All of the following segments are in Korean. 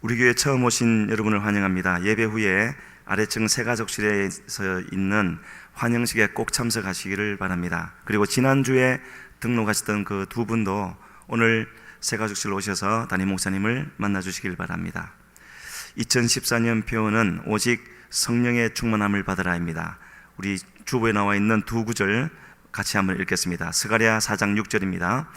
우리 교회 처음 오신 여러분을 환영합니다. 예배 후에 아래층 새가족실에서 있는 환영식에 꼭 참석하시기를 바랍니다. 그리고 지난주에 등록하셨던 그 두 분도 오늘 새가족실로 오셔서 담임 목사님을 만나주시길 바랍니다. 2014년 표어는 오직 성령의 충만함을 받으라입니다. 우리 주보에 나와 있는 두 구절 같이 한번 읽겠습니다. 스가랴 4장 6절입니다.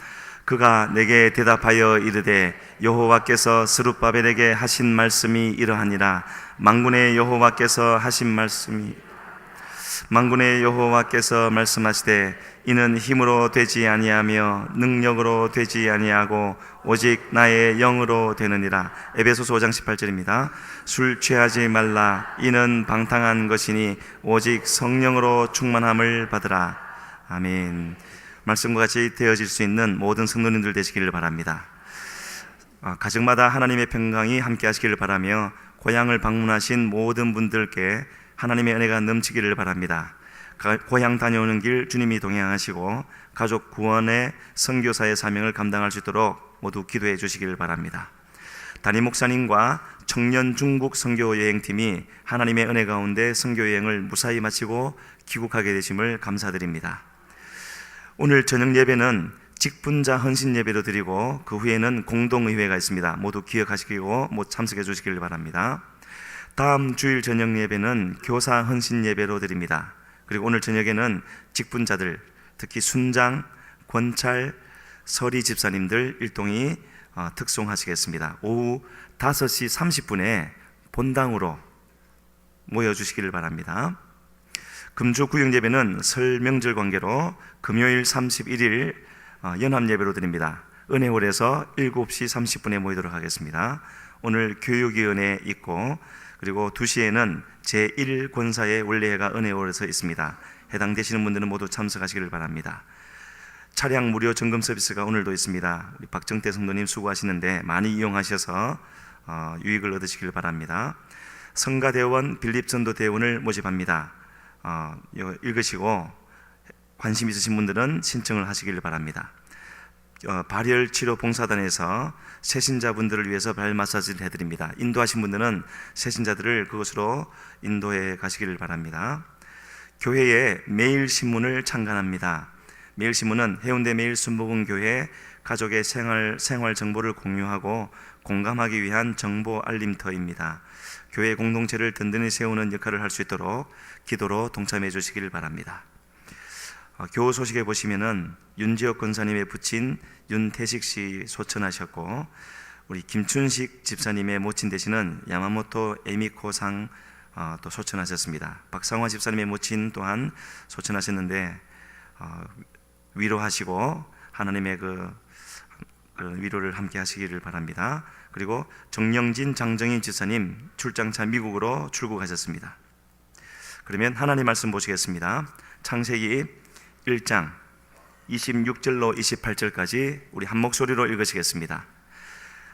그가 내게 대답하여 이르되 여호와께서 스룹바벨에게 하신 말씀이 이러하니라. 만군의 여호와께서 말씀하시되 이는 힘으로 되지 아니하며 능력으로 되지 아니하고 오직 나의 영으로 되느니라. 에베소서 5장 18절입니다. 술 취하지 말라. 이는 방탕한 것이니 오직 성령으로 충만함을 받으라. 아멘. 말씀과 같이 되어질 수 있는 모든 성도님들 되시기를 바랍니다. 가정마다 하나님의 평강이 함께 하시기를 바라며 고향을 방문하신 모든 분들께 하나님의 은혜가 넘치기를 바랍니다. 고향 다녀오는 길 주님이 동행하시고 가족 구원의 선교사의 사명을 감당할 수 있도록 모두 기도해 주시기를 바랍니다. 담임 목사님과 청년 중국 선교 여행팀이 하나님의 은혜 가운데 선교 여행을 무사히 마치고 귀국하게 되심을 감사드립니다. 오늘 저녁 예배는 직분자 헌신 예배로 드리고 그 후에는 공동의회가 있습니다. 모두 기억하시고 참석해 주시길 바랍니다. 다음 주일 저녁 예배는 교사 헌신 예배로 드립니다. 그리고 오늘 저녁에는 직분자들, 특히 순장, 권찰, 서리 집사님들 일동이 특송하시겠습니다. 오후 5시 30분에 본당으로 모여주시기를 바랍니다. 금주 구역 예배는 설 명절 관계로 금요일 31일 연합 예배로 드립니다. 은혜홀에서 7시 30분에 모이도록 하겠습니다. 오늘 교육위원회 있고 그리고 2시에는 제1권사의 원래회가 은혜홀에서 있습니다. 해당되시는 분들은 모두 참석하시기를 바랍니다. 차량 무료 점검 서비스가 오늘도 있습니다. 우리 박정태 성도님 수고하시는데 많이 이용하셔서 유익을 얻으시길 바랍니다. 성가대원 빌립전도대원을 모집합니다. 읽으시고 관심 있으신 분들은 신청을 하시길 바랍니다. 발열치료봉사단에서 새신자분들을 위해서 발 마사지를 해드립니다. 인도하신 분들은 새신자들을 그곳으로 인도해 가시기를 바랍니다. 교회에 매일신문을 창간합니다. 매일신문은 해운대 매일순복음교회 가족의 생활 정보를 공유하고 공감하기 위한 정보 알림터입니다. 교회 공동체를 든든히 세우는 역할을 할 수 있도록 기도로 동참해 주시기를 바랍니다. 교우 소식에 보시면은 윤지혁 권사님의 부친 윤태식 씨 소천하셨고 우리 김춘식 집사님의 모친 되시는 야마모토 에미코상 또 소천하셨습니다. 박상화 집사님의 모친 또한 소천하셨는데 위로하시고 하나님의 그 위로를 함께 하시기를 바랍니다. 그리고 정영진 장정인 집사님 출장차 미국으로 출국하셨습니다. 그러면 하나님 말씀 보시겠습니다. 창세기 1장 26절로 28절까지 우리 한 목소리로 읽으시겠습니다.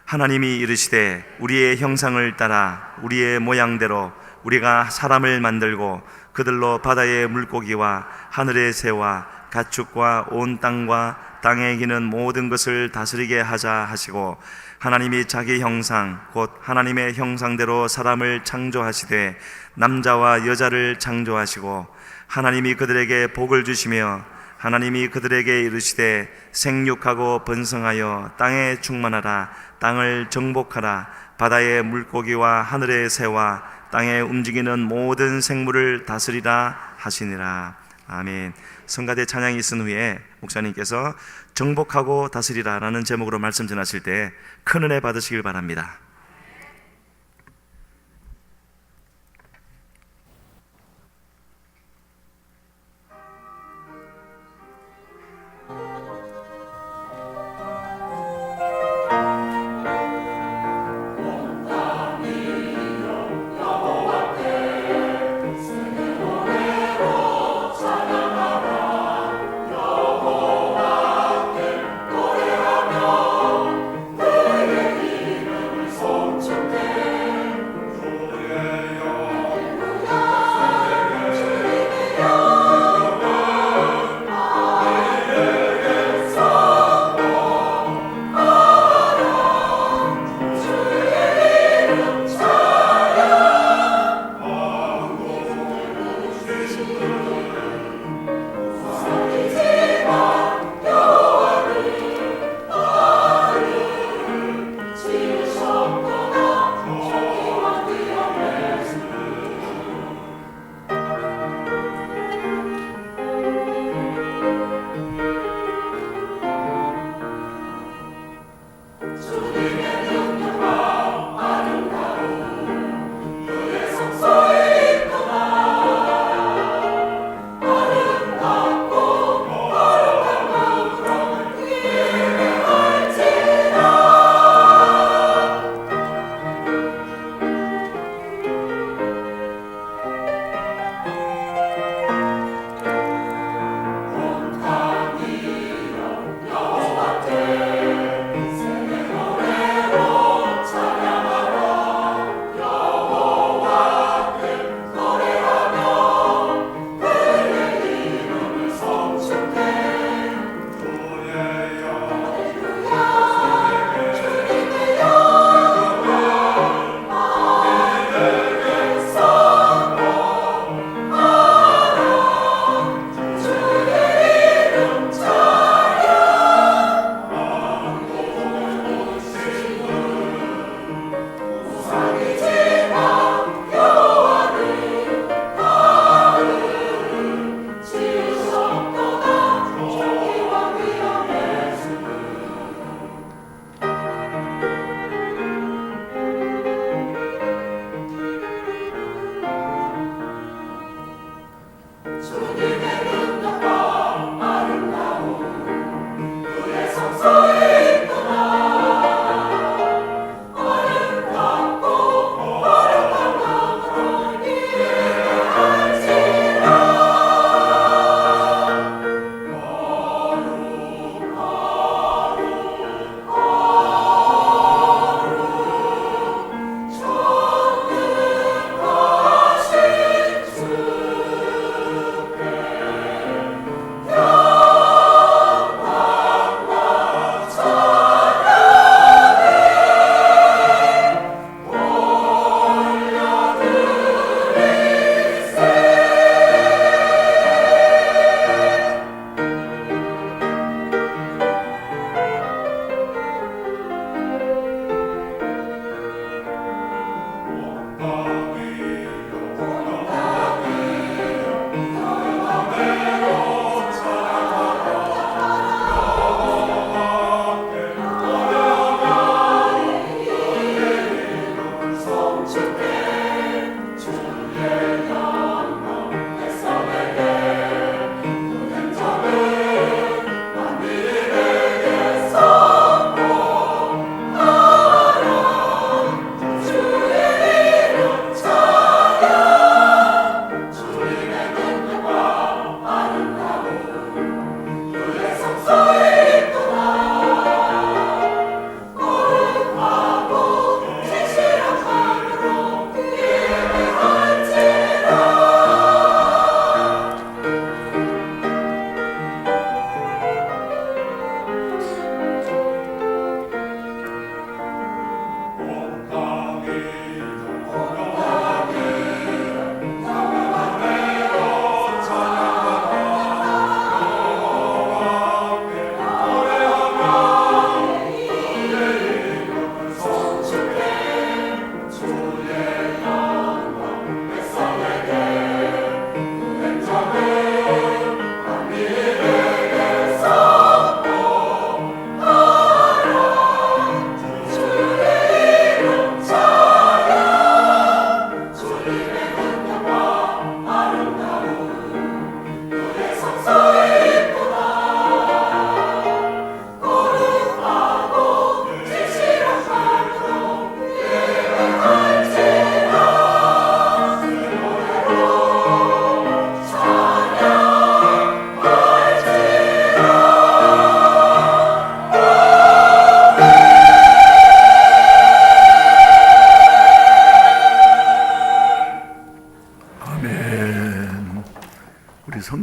하나님이 이르시되 우리의 형상을 따라 우리의 모양대로 우리가 사람을 만들고 그들로 바다의 물고기와 하늘의 새와 가축과 온 땅과 땅에 기는 모든 것을 다스리게 하자 하시고 하나님이 자기 형상 곧 하나님의 형상대로 사람을 창조하시되 남자와 여자를 창조하시고 하나님이 그들에게 복을 주시며 하나님이 그들에게 이르시되 생육하고 번성하여 땅에 충만하라. 땅을 정복하라. 바다의 물고기와 하늘의 새와 땅에 움직이는 모든 생물을 다스리라 하시니라. 아멘. 성가대 찬양이 있은 후에 목사님께서 정복하고 다스리라 라는 제목으로 말씀 전하실 때 큰 은혜 받으시길 바랍니다. 노래하며 그의 이름을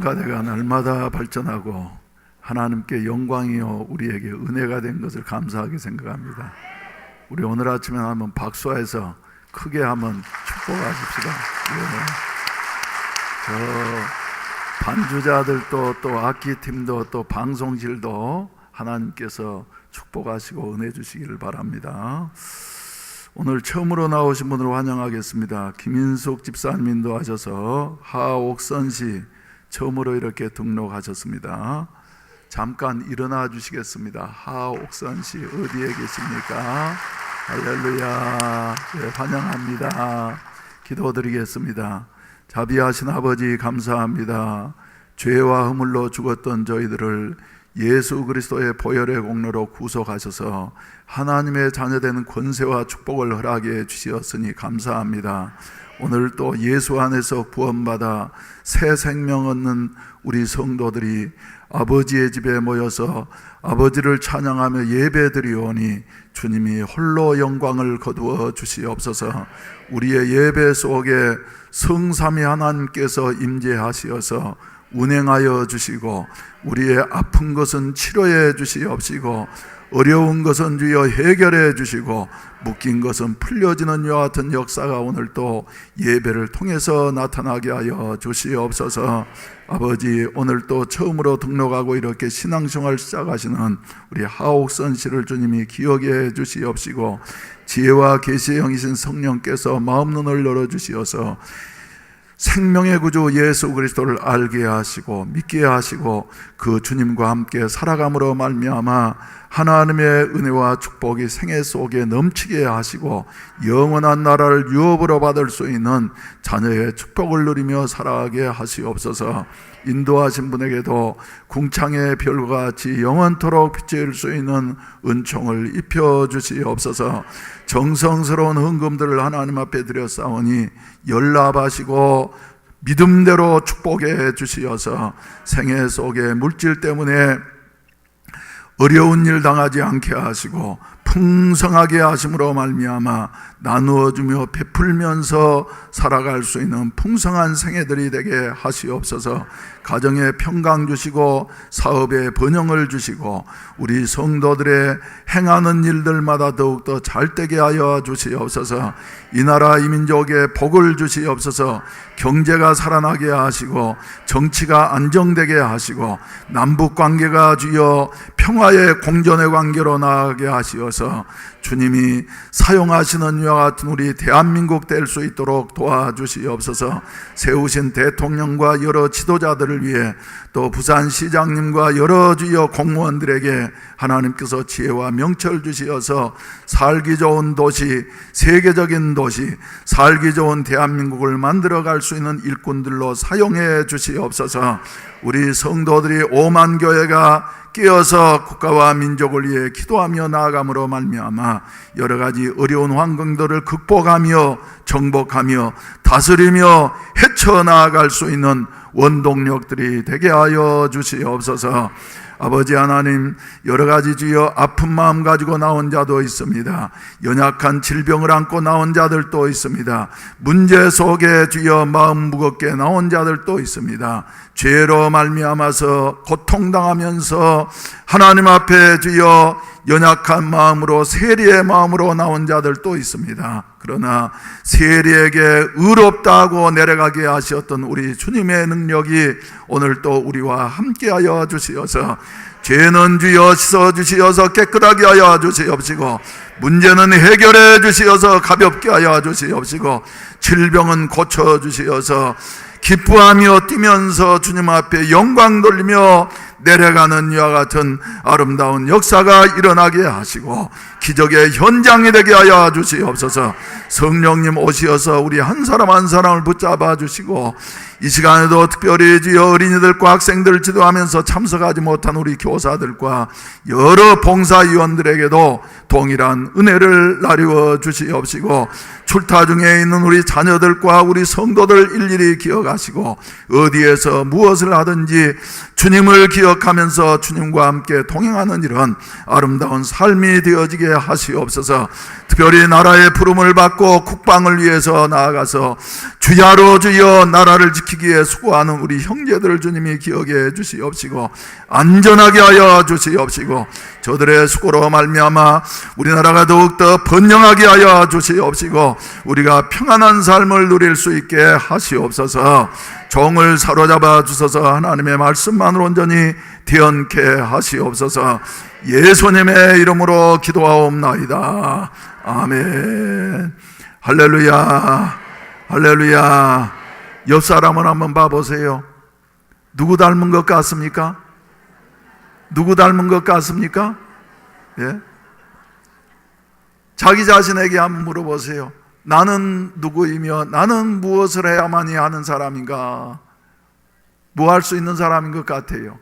백화대가 날마다 발전하고 하나님께 영광이요 우리에게 은혜가 된 것을 감사하게 생각합니다. 우리 오늘 아침에 한번 박수해서 크게 한번 축복하십시다. 저 반주자들도 또 악기팀도 또 방송실도 하나님께서 축복하시고 은혜 주시기를 바랍니다. 오늘 처음으로 나오신 분을 환영하겠습니다. 김인숙 집사님 인도하셔서 하옥선씨 처음으로 이렇게 등록하셨습니다. 잠깐 일어나 주시겠습니다. 하옥선씨 어디에 계십니까? 할렐루야. 네, 환영합니다. 기도드리겠습니다. 자비하신 아버지 감사합니다. 죄와 허물로 죽었던 저희들을 예수 그리스도의 보혈의 공로로 구속하셔서 하나님의 자녀되는 권세와 축복을 허락해 주시었으니 감사합니다. 오늘 또 예수 안에서 구원받아 새 생명 얻는 우리 성도들이 아버지의 집에 모여서 아버지를 찬양하며 예배드리오니 주님이 홀로 영광을 거두어 주시옵소서. 우리의 예배 속에 성삼위 하나님께서 임재하시어서 운행하여 주시고 우리의 아픈 것은 치료해 주시옵시고 어려운 것은 주여 해결해 주시고 묶인 것은 풀려지는 이와 같은 역사가 오늘 또 예배를 통해서 나타나게 하여 주시옵소서. 아버지 오늘 또 처음으로 등록하고 이렇게 신앙생활 시작하시는 우리 하옥선 씨를 주님이 기억해 주시옵시고 지혜와 계시의 영이신 성령께서 마음 눈을 열어주시어서 생명의 구주 예수 그리스도를 알게 하시고 믿게 하시고 그 주님과 함께 살아감으로 말미암아 하나님의 은혜와 축복이 생애 속에 넘치게 하시고 영원한 나라를 유업으로 받을 수 있는 자녀의 축복을 누리며 살아가게 하시옵소서. 인도하신 분에게도 궁창의 별과 같이 영원토록 빛을 수 있는 은총을 입혀주시옵소서. 정성스러운 헌금들을 하나님 앞에 드렸사오니 연락하시고 믿음대로 축복해 주시어서 생애 속에 물질 때문에 어려운 일 당하지 않게 하시고 풍성하게 하심으로 말미암아 나누어주며 베풀면서 살아갈 수 있는 풍성한 생애들이 되게 하시옵소서. 가정에 평강 주시고 사업에 번영을 주시고 우리 성도들의 행하는 일들마다 더욱더 잘되게 하여 주시옵소서. 이 나라 이 민족에 복을 주시옵소서. 경제가 살아나게 하시고 정치가 안정되게 하시고 남북관계가 주여 평화의 공존의 관계로 나아가게 하시어서 주님이 사용하시는 이와 같은 우리 대한민국 될 수 있도록 도와주시옵소서. 세우신 대통령과 여러 지도자들을 위해 또 부산시장님과 여러 주요 공무원들에게 하나님께서 지혜와 명철 주시어서 살기 좋은 도시, 세계적인 도시, 살기 좋은 대한민국을 만들어갈 수 있는 일꾼들로 사용해 주시옵소서. 우리 성도들이 5만 교회가 깨어서 국가와 민족을 위해 기도하며 나아감으로 말미암아 여러 가지 어려운 환경들을 극복하며 정복하며 다스리며 헤쳐나아갈 수 있는 원동력들이 되게 하여 주시옵소서. 아버지 하나님, 여러 가지 주여 아픈 마음 가지고 나온 자도 있습니다. 연약한 질병을 안고 나온 자들도 있습니다. 문제 속에 주여 마음 무겁게 나온 자들도 있습니다. 죄로 말미암아서 고통당하면서 하나님 앞에 주여 연약한 마음으로 세리의 마음으로 나온 자들도 있습니다. 그러나 세리에게 의롭다고 내려가게 하셨던 우리 주님의 능력이 오늘 또 우리와 함께하여 주시어서 죄는 주여 씻어주시어서 깨끗하게 하여 주시옵시고 문제는 해결해 주시어서 가볍게 하여 주시옵시고 질병은 고쳐주시어서 기뻐하며 뛰면서 주님 앞에 영광 돌리며 내려가는 이와 같은 아름다운 역사가 일어나게 하시고 기적의 현장이 되게 하여 주시옵소서. 성령님 오시어서 우리 한 사람 한 사람을 붙잡아 주시고 이 시간에도 특별히 주여 어린이들과 학생들을 지도하면서 참석하지 못한 우리 교사들과 여러 봉사위원들에게도 동일한 은혜를 나누어 주시옵시고 출타 중에 있는 우리 자녀들과 우리 성도들 일일이 기억하시고 어디에서 무엇을 하든지 주님을 기억하면서 주님과 함께 동행하는 이런 아름다운 삶이 되어지게 하시옵소서. 특별히 나라의 부름을 받고 국방을 위해서 나아가서 주야로 주여 나라를 지키기 위해 수고하는 우리 형제들을 주님이 기억해 주시옵시고 안전하게 하여 주시옵시고 저들의 수고로 말미암아 우리나라가 더욱더 번영하게 하여 주시옵시고 우리가 평안한 삶을 누릴 수 있게 하시옵소서. 종을 사로잡아 주셔서 하나님의 말씀만으로 온전히 대언케 하시옵소서. 예수님의 이름으로 기도하옵나이다. 아멘. 할렐루야, 할렐루야. 옆 사람을 한번 봐보세요. 누구 닮은 것 같습니까? 누구 닮은 것 같습니까? 예? 자기 자신에게 한번 물어보세요. 나는 누구이며 나는 무엇을 해야만이 하는 사람인가? 뭐 할 수 있는 사람인 것 같아요?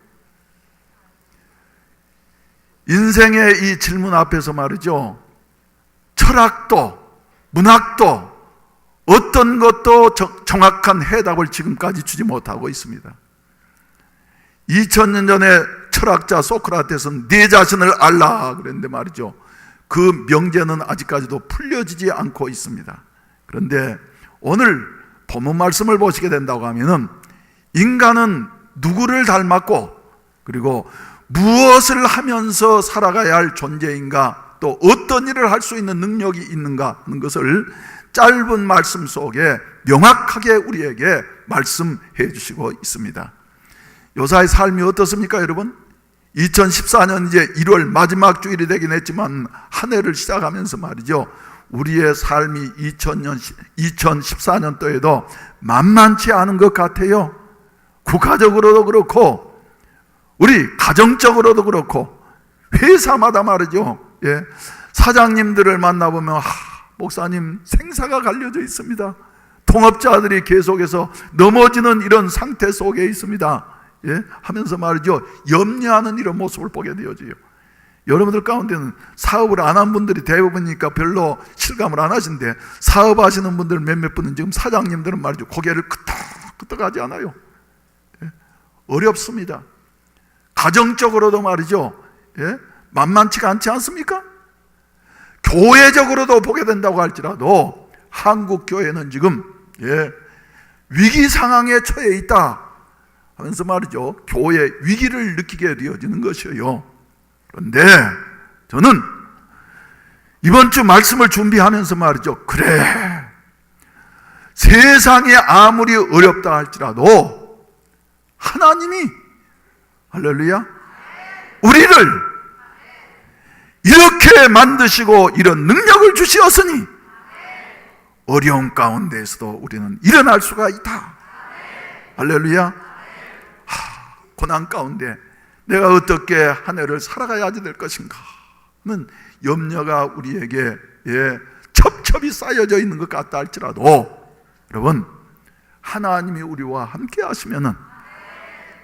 인생의 이 질문 앞에서 말이죠, 철학도 문학도 어떤 것도 정확한 해답을 지금까지 주지 못하고 있습니다. 2000년 전에 철학자 소크라테스는 네 자신을 알라 그랬는데 말이죠, 그 명제는 아직까지도 풀려지지 않고 있습니다. 그런데 오늘 본문 말씀을 보시게 된다고 하면은 인간은 누구를 닮았고 그리고 무엇을 하면서 살아가야 할 존재인가, 또 어떤 일을 할 수 있는 능력이 있는가 하는 것을 짧은 말씀 속에 명확하게 우리에게 말씀해 주시고 있습니다. 요사의 삶이 어떻습니까, 여러분? 2014년 이제 1월 마지막 주일이 되긴 했지만 한 해를 시작하면서 말이죠, 우리의 삶이 2014년도에도 만만치 않은 것 같아요. 국가적으로도 그렇고 우리 가정적으로도 그렇고 회사마다 말이죠, 예, 사장님들을 만나보면 목사님 생사가 갈려져 있습니다. 통업자들이 계속해서 넘어지는 이런 상태 속에 있습니다. 예? 하면서 말이죠, 염려하는 이런 모습을 보게 되어져요. 여러분들 가운데는 사업을 안 한 분들이 대부분이니까 별로 실감을 안 하신데, 사업하시는 분들 몇몇 분은 지금 사장님들은 말이죠, 고개를 끄덕끄덕하지 않아요. 예? 어렵습니다. 가정적으로도 말이죠, 예? 만만치가 않지 않습니까? 교회적으로도 보게 된다고 할지라도 한국 교회는 지금, 예, 위기 상황에 처해 있다 하면서 말이죠, 교회 위기를 느끼게 되어지는 것이에요. 그런데 저는 이번 주 말씀을 준비하면서 말이죠, 그래, 세상이 아무리 어렵다 할지라도 하나님이, 할렐루야, 우리를 이렇게 만드시고 이런 능력을 주시었으니 어려운 가운데에서도 우리는 일어날 수가 있다. 할렐루야. 고난 가운데 내가 어떻게 한 해를 살아가야지 될 것인가 하는 염려가 우리에게, 예, 첩첩이 쌓여져 있는 것 같다 할지라도 여러분, 하나님이 우리와 함께 하시면은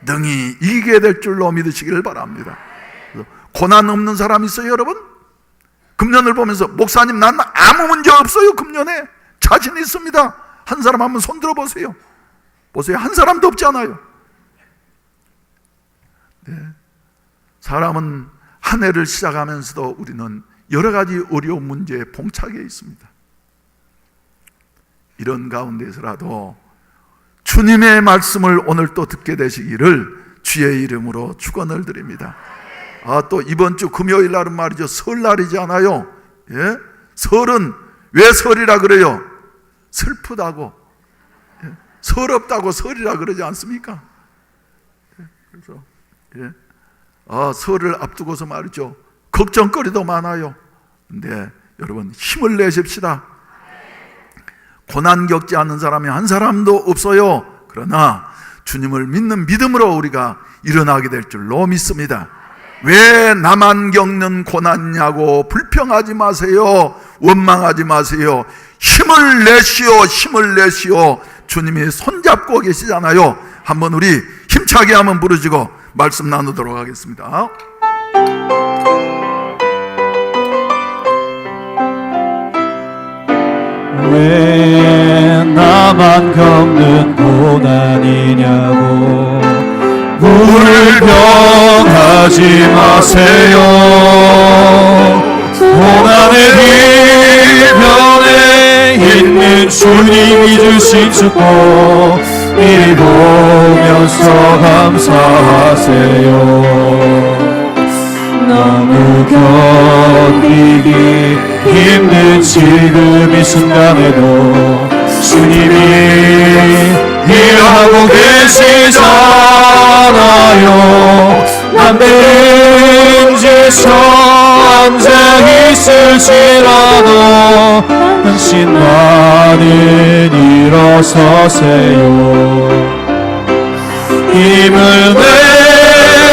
능히 이기게 될 줄로 믿으시기를 바랍니다. 고난 없는 사람 있어요, 여러분? 금년을 보면서 목사님 난 아무 문제 없어요, 금년에 자신 있습니다. 한 사람 한번 손 들어보세요. 보세요, 한 사람도 없지 않아요. 네. 사람은 한 해를 시작하면서도 우리는 여러 가지 어려운 문제에 봉착해 있습니다. 이런 가운데서라도 주님의 말씀을 오늘 또 듣게 되시기를 주의 이름으로 축원을 드립니다. 또 이번 주 금요일 날은 말이죠, 설날이지 않아요? 예? 설은 왜 설이라 그래요? 슬프다고, 예? 서럽다고 설이라 그러지 않습니까? 예? 그래서, 예? 설을 앞두고서 말이죠, 걱정거리도 많아요. 근데 여러분 힘을 내십시다. 고난 겪지 않는 사람이 한 사람도 없어요. 그러나 주님을 믿는 믿음으로 우리가 일어나게 될 줄로 믿습니다. 왜 나만 겪는 고난이냐고 불평하지 마세요. 원망하지 마세요. 힘을 내시오, 힘을 내시오. 주님이 손잡고 계시잖아요. 한번 우리 힘차게 한번 부르시고 말씀 나누도록 하겠습니다. 왜 나만 겪는 고난이냐고 불평하지 마세요. 고난의 뒤편에 있는 주님이 주신 축복 이리 보면서 감사하세요. 너무 견디기 힘든 지금 이 순간에도 주님이 일하고 계시잖아요. 남들은 지쳐 앉아 있을지라도 당신만은 일어서세요. 힘을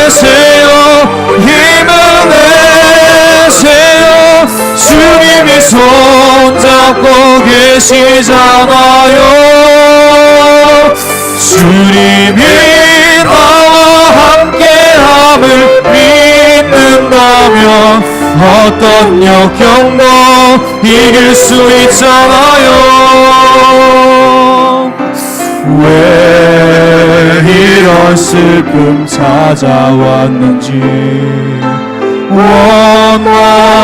내세요. 힘을 내세요. 주님이 손잡고 계시잖아요. 주님이 나와 함께함을 믿는다면 어떤 역경도 이길 수 있잖아요. 왜 이런 슬픔 찾아왔는지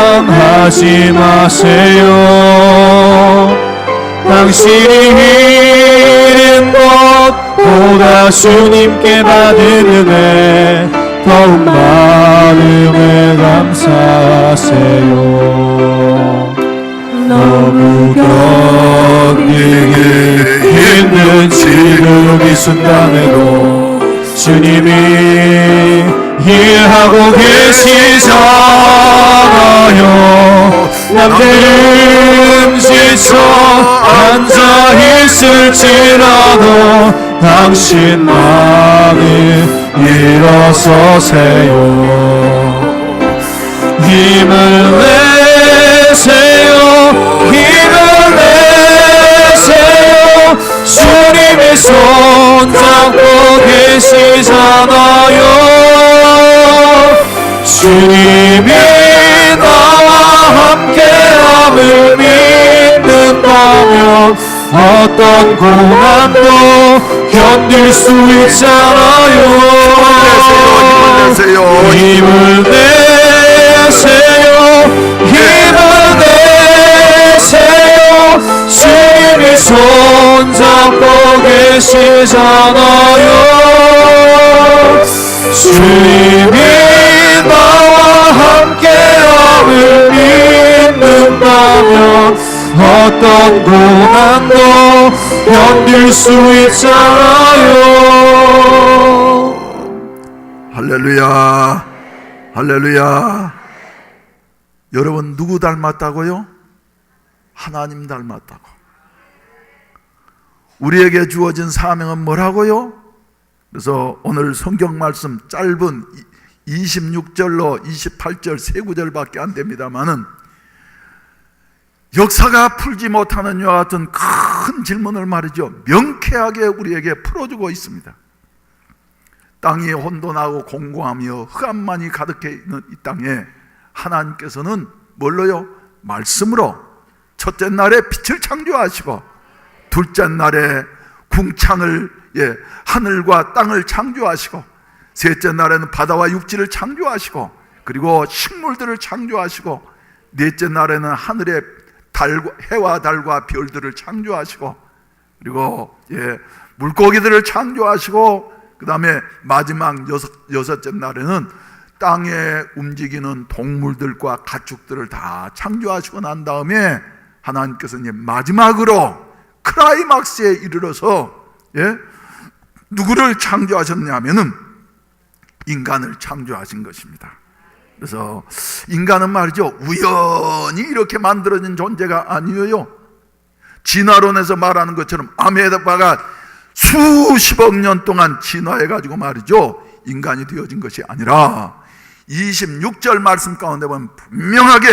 원망하지 마세요. 당신이 잃은 것보다 주님께 받은 은혜 더욱 마음에 감사하세요. 너무 견디기 힘든 지금 이 순간에도 주님이 일하고 계시잖아요. 남들은 지쳐 앉아 있을지라도 당신만은 일어서세요. 힘을 내세요. 힘을 내세요. 주님이 손잡고 계시잖아요. 주님이 나와 함께함을 믿는다면 어떤 고난도 견딜 수 있잖아요. 힘을 내세요. 힘을 내세요. 주님이 손잡고 계시잖아요. 주님이 나와 함께함을 믿는다면 어떤 고난도 견딜 수 있잖아요. 할렐루야, 할렐루야. 여러분 누구 닮았다고요? 하나님 닮았다고. 우리에게 주어진 사명은 뭐라고요? 그래서 오늘 성경 말씀 짧은 26절로 28절 세 구절밖에 안 됩니다만은 역사가 풀지 못하는 이와 같은 큰 질문을 말이죠, 명쾌하게 우리에게 풀어주고 있습니다. 땅이 혼돈하고 공고하며 흑암만이 가득해 있는 이 땅에 하나님께서는 뭘로요? 말씀으로 첫째 날에 빛을 창조하시고 둘째 날에 궁창을, 하늘과 땅을 창조하시고 셋째 날에는 바다와 육지를 창조하시고 그리고 식물들을 창조하시고 넷째 날에는 하늘의 해와 달과 별들을 창조하시고 그리고 물고기들을 창조하시고 그 다음에 마지막 여섯째 날에는 땅에 움직이는 동물들과 가축들을 다 창조하시고 난 다음에 하나님께서 이제 마지막으로 클라이막스에 이르러서 누구를 창조하셨냐면은 인간을 창조하신 것입니다. 그래서 인간은 말이죠, 우연히 이렇게 만들어진 존재가 아니에요. 진화론에서 말하는 것처럼 아메바가 수십억 년 동안 진화해가지고 말이죠, 인간이 되어진 것이 아니라 26절 말씀 가운데 보면 분명하게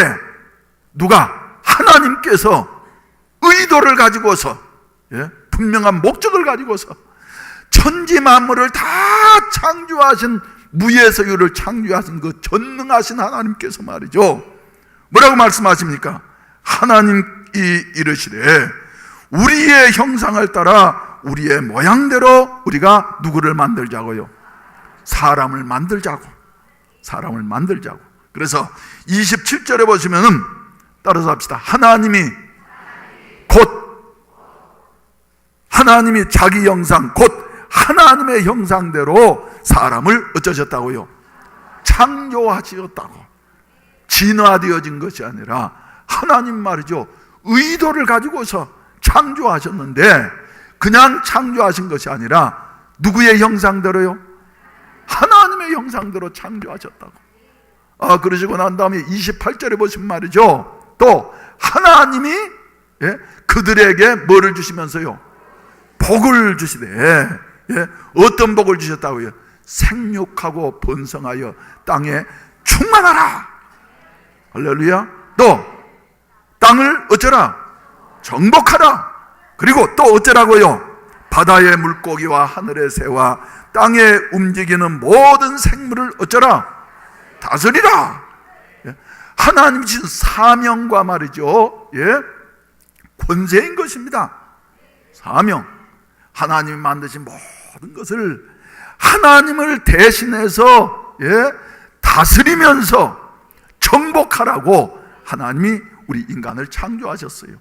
누가? 하나님께서 의도를 가지고서, 분명한 목적을 가지고서 천지 만물을 다 창조하신, 무에서 유를 창조하신 그 전능하신 하나님께서 말이죠, 뭐라고 말씀하십니까? 하나님이 이르시되 우리의 형상을 따라 우리의 모양대로 우리가 누구를 만들자고요? 사람을 만들자고. 사람을 만들자고. 그래서 27절에 보시면은 따라서 합시다. 하나님이 곧 하나님이 자기 형상 곧 하나님의 형상대로 사람을 어쩌셨다고요? 창조하셨다고. 진화되어진 것이 아니라 하나님 말이죠, 의도를 가지고서 창조하셨는데 그냥 창조하신 것이 아니라 누구의 형상대로요? 하나님의 형상대로 창조하셨다고. 그러시고 난 다음에 28절에 보시면 말이죠, 또 하나님이 그들에게 뭐를 주시면서요? 복을 주시되, 어떤 복을 주셨다고요? 생육하고 번성하여 땅에 충만하라. 할렐루야. 또 땅을 어쩌라? 정복하라. 그리고 또 어쩌라고요? 바다의 물고기와 하늘의 새와 땅에 움직이는 모든 생물을 어쩌라? 다스리라. 하나님이 주신 사명과 말이죠, 권세인 것입니다. 사명. 하나님이 만드신 모든 것을 하나님을 대신해서 다스리면서 정복하라고 하나님이 우리 인간을 창조하셨어요.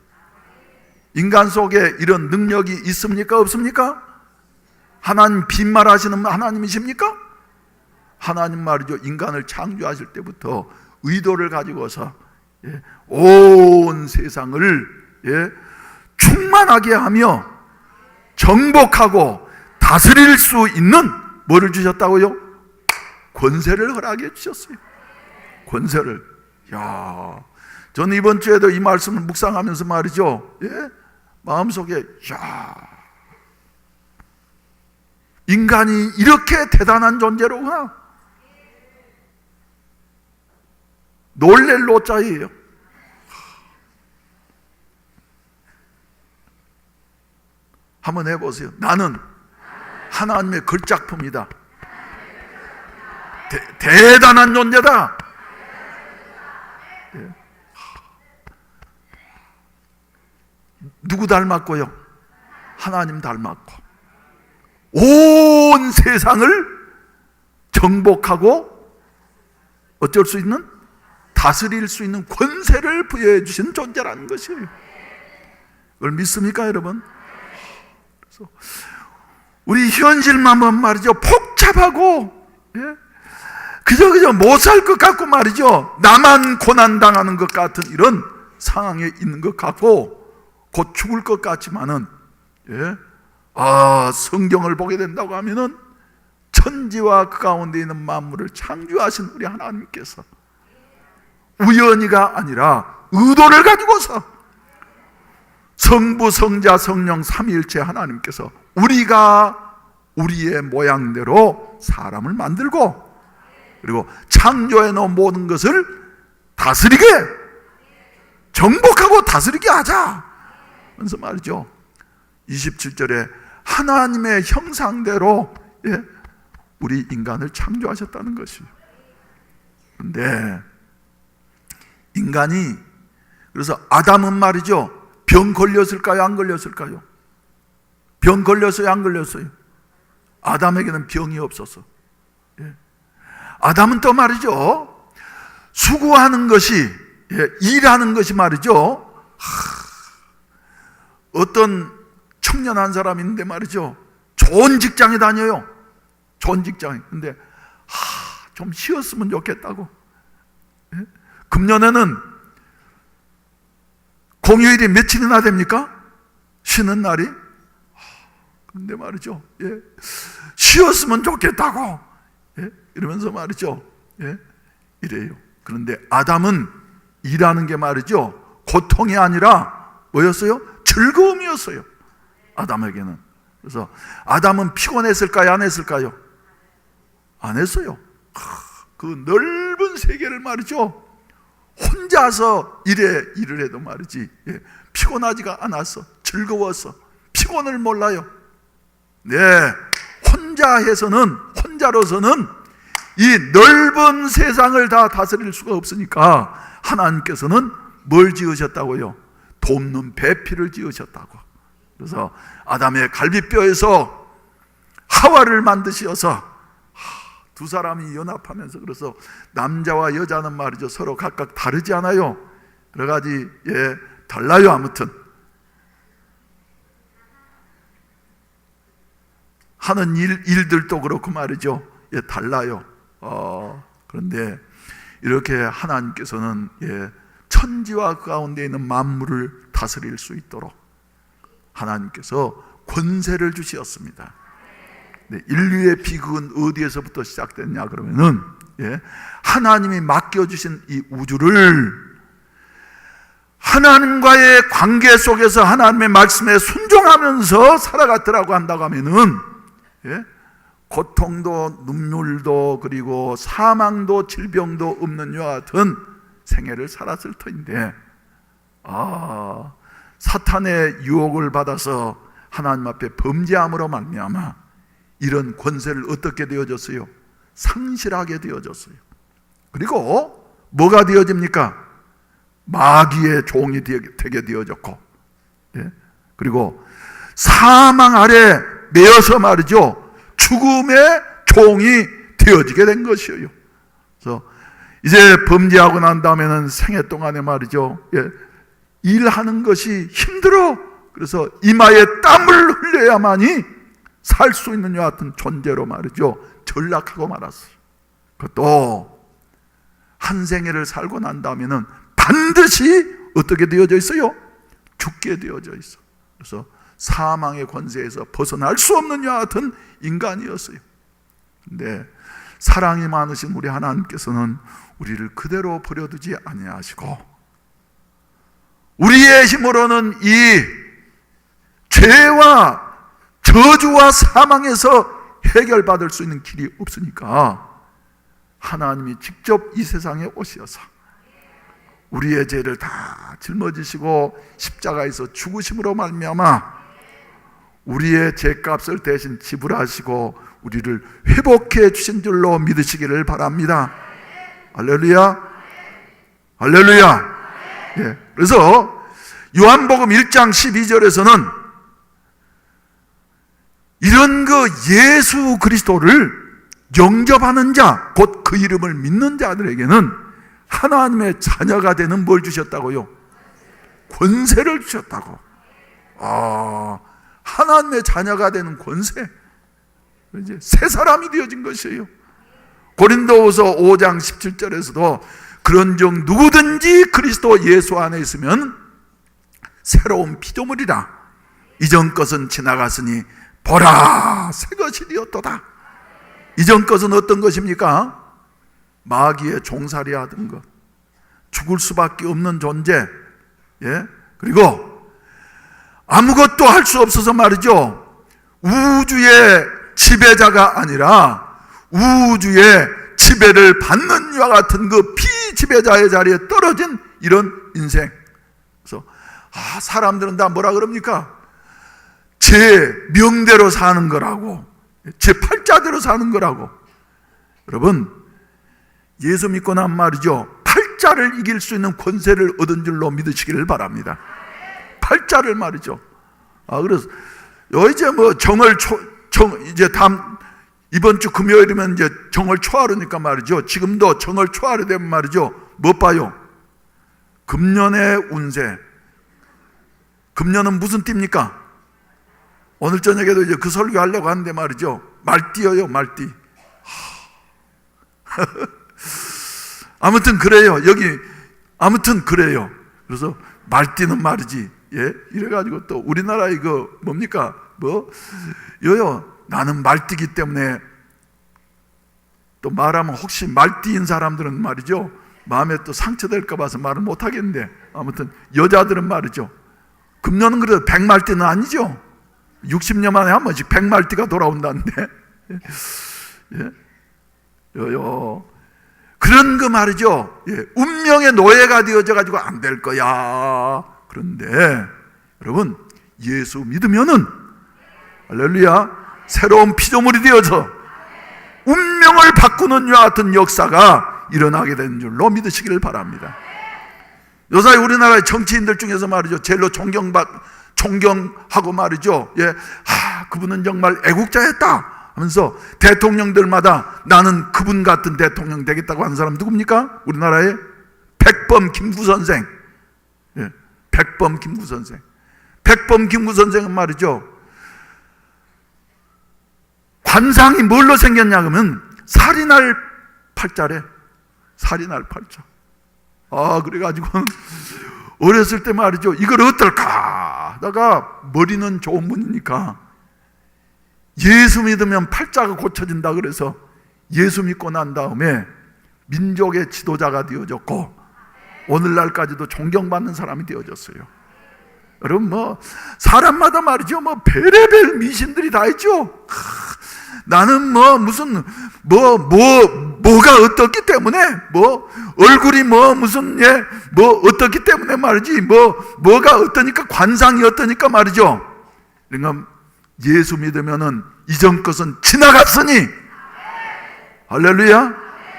인간 속에 이런 능력이 있습니까? 없습니까? 하나님 빈말하시는 하나님이십니까? 하나님 말이죠, 인간을 창조하실 때부터 의도를 가지고서 온 세상을 충만하게 하며 정복하고 다스릴 수 있는 뭐를 주셨다고요? 권세를 허락해 주셨어요. 권세를. 저는 이번 주에도 이 말씀을 묵상하면서 말이죠, 마음속에 인간이 이렇게 대단한 존재로구나. 놀랄 노자예요. 한번 해보세요. 나는 하나님의 걸작품이다. 대단한 존재다. 누구 닮았고요? 하나님 닮았고 온 세상을 정복하고 어쩔 수 있는, 다스릴 수 있는 권세를 부여해 주신 존재라는 것이에요. 그걸 믿습니까, 여러분? 그래서 우리 현실만 보면 말이죠, 복잡하고 그저 못 살 것 같고 말이죠, 나만 고난당하는 것 같은 이런 상황에 있는 것 같고 곧 죽을 것 같지만은 성경을 보게 된다고 하면은 천지와 그 가운데 있는 만물을 창조하신 우리 하나님께서 우연히가 아니라 의도를 가지고서 성부, 성자, 성령 삼위일체 하나님께서 우리가 우리의 모양대로 사람을 만들고 그리고 창조해 놓은 모든 것을 다스리게, 정복하고 다스리게 하자. 그래서 말이죠, 27절에 하나님의 형상대로 우리 인간을 창조하셨다는 것이에요. 그런데 인간이, 그래서 아담은 말이죠, 병 걸렸을까요? 안 걸렸을까요? 병 걸렸어요? 안 걸렸어요? 아담에게는 병이 없었어. 아담은 또 말이죠, 수고하는 것이, 일하는 것이 말이죠, 어떤 청년 한 사람이 있는데 말이죠, 좋은 직장에 다녀요. 좋은 직장에. 근데 좀 쉬었으면 좋겠다고. 금년에는 공휴일이 며칠이나 됩니까? 쉬는 날이. 근데 말이죠, 쉬었으면 좋겠다고 이러면서 말이죠, 이래요. 그런데 아담은 일하는 게 말이죠, 고통이 아니라 뭐였어요? 즐거움이었어요, 아담에게는. 그래서 아담은 피곤했을까요? 안 했을까요? 안 했어요. 그 넓은 세계를 말이죠, 혼자서 일을 해도 말이지 피곤하지가 않았어. 즐거웠어. 피곤을 몰라요. 혼자로서는 이 넓은 세상을 다 다스릴 수가 없으니까 하나님께서는 뭘 지으셨다고요? 돕는 배필을 지으셨다고. 그래서 아담의 갈비뼈에서 하와를 만드셔서 두 사람이 연합하면서, 그래서 남자와 여자는 말이죠, 서로 각각 다르지 않아요. 여러 가지 달라요. 아무튼 하는 일들도 그렇고 말이죠. 예, 달라요. 그런데 이렇게 하나님께서는 천지와 그 가운데 있는 만물을 다스릴 수 있도록 하나님께서 권세를 주셨습니다. 인류의 비극은 어디에서부터 시작됐냐 그러면은 하나님이 맡겨주신 이 우주를 하나님과의 관계 속에서 하나님의 말씀에 순종하면서 살아갔더라고 한다고 하면은 고통도 눈물도 그리고 사망도 질병도 없는 이와 같은 생애를 살았을 터인데 사탄의 유혹을 받아서 하나님 앞에 범죄함으로 말미암아 이런 권세를 어떻게 되어졌어요? 상실하게 되어졌어요. 그리고 뭐가 되어집니까? 마귀의 종이 되게 되어졌고, 그리고 사망 아래 매여서 말이죠, 죽음의 종이 되어지게 된 것이에요. 그래서 이제 범죄하고 난 다음에는 생애 동안에 말이죠, 일하는 것이 힘들어. 그래서 이마에 땀을 흘려야만이 살 수 있는 것 같은 존재로 말이죠, 전락하고 말았어요. 그것도 한 생애를 살고 난 다음에는 반드시 어떻게 되어져 있어요? 죽게 되어져 있어. 그래서 사망의 권세에서 벗어날 수 없는 것 같은 인간이었어요. 근데 사랑이 많으신 우리 하나님께서는 우리를 그대로 버려두지 아니하시고 우리의 힘으로는 이 죄와 저주와 사망에서 해결받을 수 있는 길이 없으니까 하나님이 직접 이 세상에 오셔서 우리의 죄를 다 짊어지시고 십자가에서 죽으심으로 말미암아 우리의 죄값을 대신 지불하시고 우리를 회복해 주신 줄로 믿으시기를 바랍니다. 할렐루야, 할렐루야. 그래서 요한복음 1장 12절에서는 이런 그 예수 그리스도를 영접하는 자, 곧 그 이름을 믿는 자들에게는 하나님의 자녀가 되는 뭘 주셨다고요? 권세를 주셨다고. 하나님의 자녀가 되는 권세. 이제 새 사람이 되어진 것이에요. 고린도후서 5장 17절에서도 그런즉 누구든지 그리스도 예수 안에 있으면 새로운 피조물이라. 이전 것은 지나갔으니 보라 새 것이 되었도다. 이전 것은 어떤 것입니까? 마귀의 종살이 하던 것, 죽을 수밖에 없는 존재, 그리고 아무것도 할 수 없어서 말이죠, 우주의 지배자가 아니라 우주의 지배를 받는 이와 같은 그 피지배자의 자리에 떨어진 이런 인생. 그래서 사람들은 다 뭐라 그럽니까? 제 명대로 사는 거라고, 제 팔자대로 사는 거라고. 여러분, 예수 믿고 난 말이죠, 팔자를 이길 수 있는 권세를 얻은 줄로 믿으시기를 바랍니다. 팔자를 말이죠. 그래서 이제 뭐 이제 이번 주 금요일이면 이제 정월 초하루니까 말이죠. 지금도 정월 초하루 되면 말이죠, 뭐 봐요? 금년의 운세. 금년은 무슨 띠입니까? 오늘 저녁에도 이제 그 설교하려고 하는데 말이죠, 말띠예요, 말띠. 아무튼 그래요. 아무튼 그래요. 그래서 말띠는 말이지. 이래가지고 또 우리나라 이거 뭡니까? 나는 말띠기 때문에 또 말하면 혹시 말띠인 사람들은 말이죠, 마음에 또 상처될까 봐서 말을 못 하겠는데, 아무튼 여자들은 말이죠, 금년은 그래도 100말띠는 아니죠. 60년 만에 한 번씩 100말띠가 돌아온다는데. 그런 거 말이죠, 운명의 노예가 되어져 가지고 안 될 거야. 그런데 여러분, 예수 믿으면은 할렐루야, 새로운 피조물이 되어서 운명을 바꾸는 이와 같은 역사가 일어나게 되는 줄로 믿으시기를 바랍니다. 요사이 우리나라의 정치인들 중에서 말이죠, 제일로 존경하고 말이죠, 그분은 정말 애국자였다 하면서 대통령들마다 나는 그분 같은 대통령 되겠다고 하는 사람 누굽니까? 우리나라의 백범 김구 선생. 백범 김구 선생. 백범 김구 선생은 말이죠, 관상이 뭘로 생겼냐 그러면 살인할 팔자래. 살인할 팔자. 그래가지고 어렸을 때 말이죠, 이걸 어떨까 하다가 머리는 좋은 분이니까 예수 믿으면 팔자가 고쳐진다 그래서 예수 믿고 난 다음에 민족의 지도자가 되어졌고 오늘날까지도 존경받는 사람이 되어졌어요. 여러분 사람마다 말이죠, 별의별 미신들이 다 있죠. 나는 무슨 뭐가 어떻기 때문에 얼굴이 무슨 어떻기 때문에 말이지 뭐가 어떠니까 관상이 어떠니까 말이죠. 그러니까 예수 믿으면은 이전 것은 지나갔으니 할렐루야.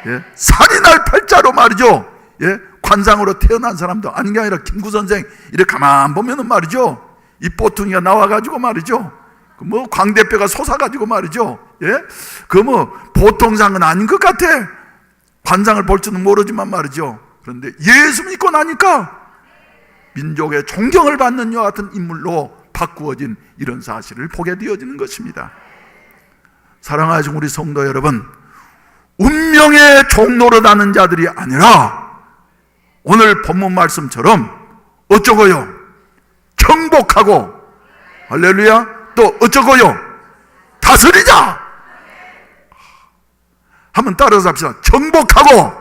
예, 살인할 팔자로 말이죠. 예, 관상으로 태어난 사람도 아닌 게 아니라 김구 선생 이렇게 가만 보면은 말이죠, 이 보퉁이가 나와가지고 말이죠, 광대뼈가 솟아가지고 말이죠, 예, 보통상은 아닌 것 같아. 관상을 볼 줄은 모르지만 말이죠. 그런데 예수 믿고 나니까 민족의 존경을 받는 이와 같은 인물로 바꾸어진 이런 사실을 보게 되어지는 것입니다. 사랑하시는 우리 성도 여러분, 운명의 종노릇하는 자들이 아니라 오늘 본문 말씀처럼 어쩌고요? 정복하고, 할렐루야, 또 어쩌고요? 다스리자. 한번 따라서 합시다. 정복하고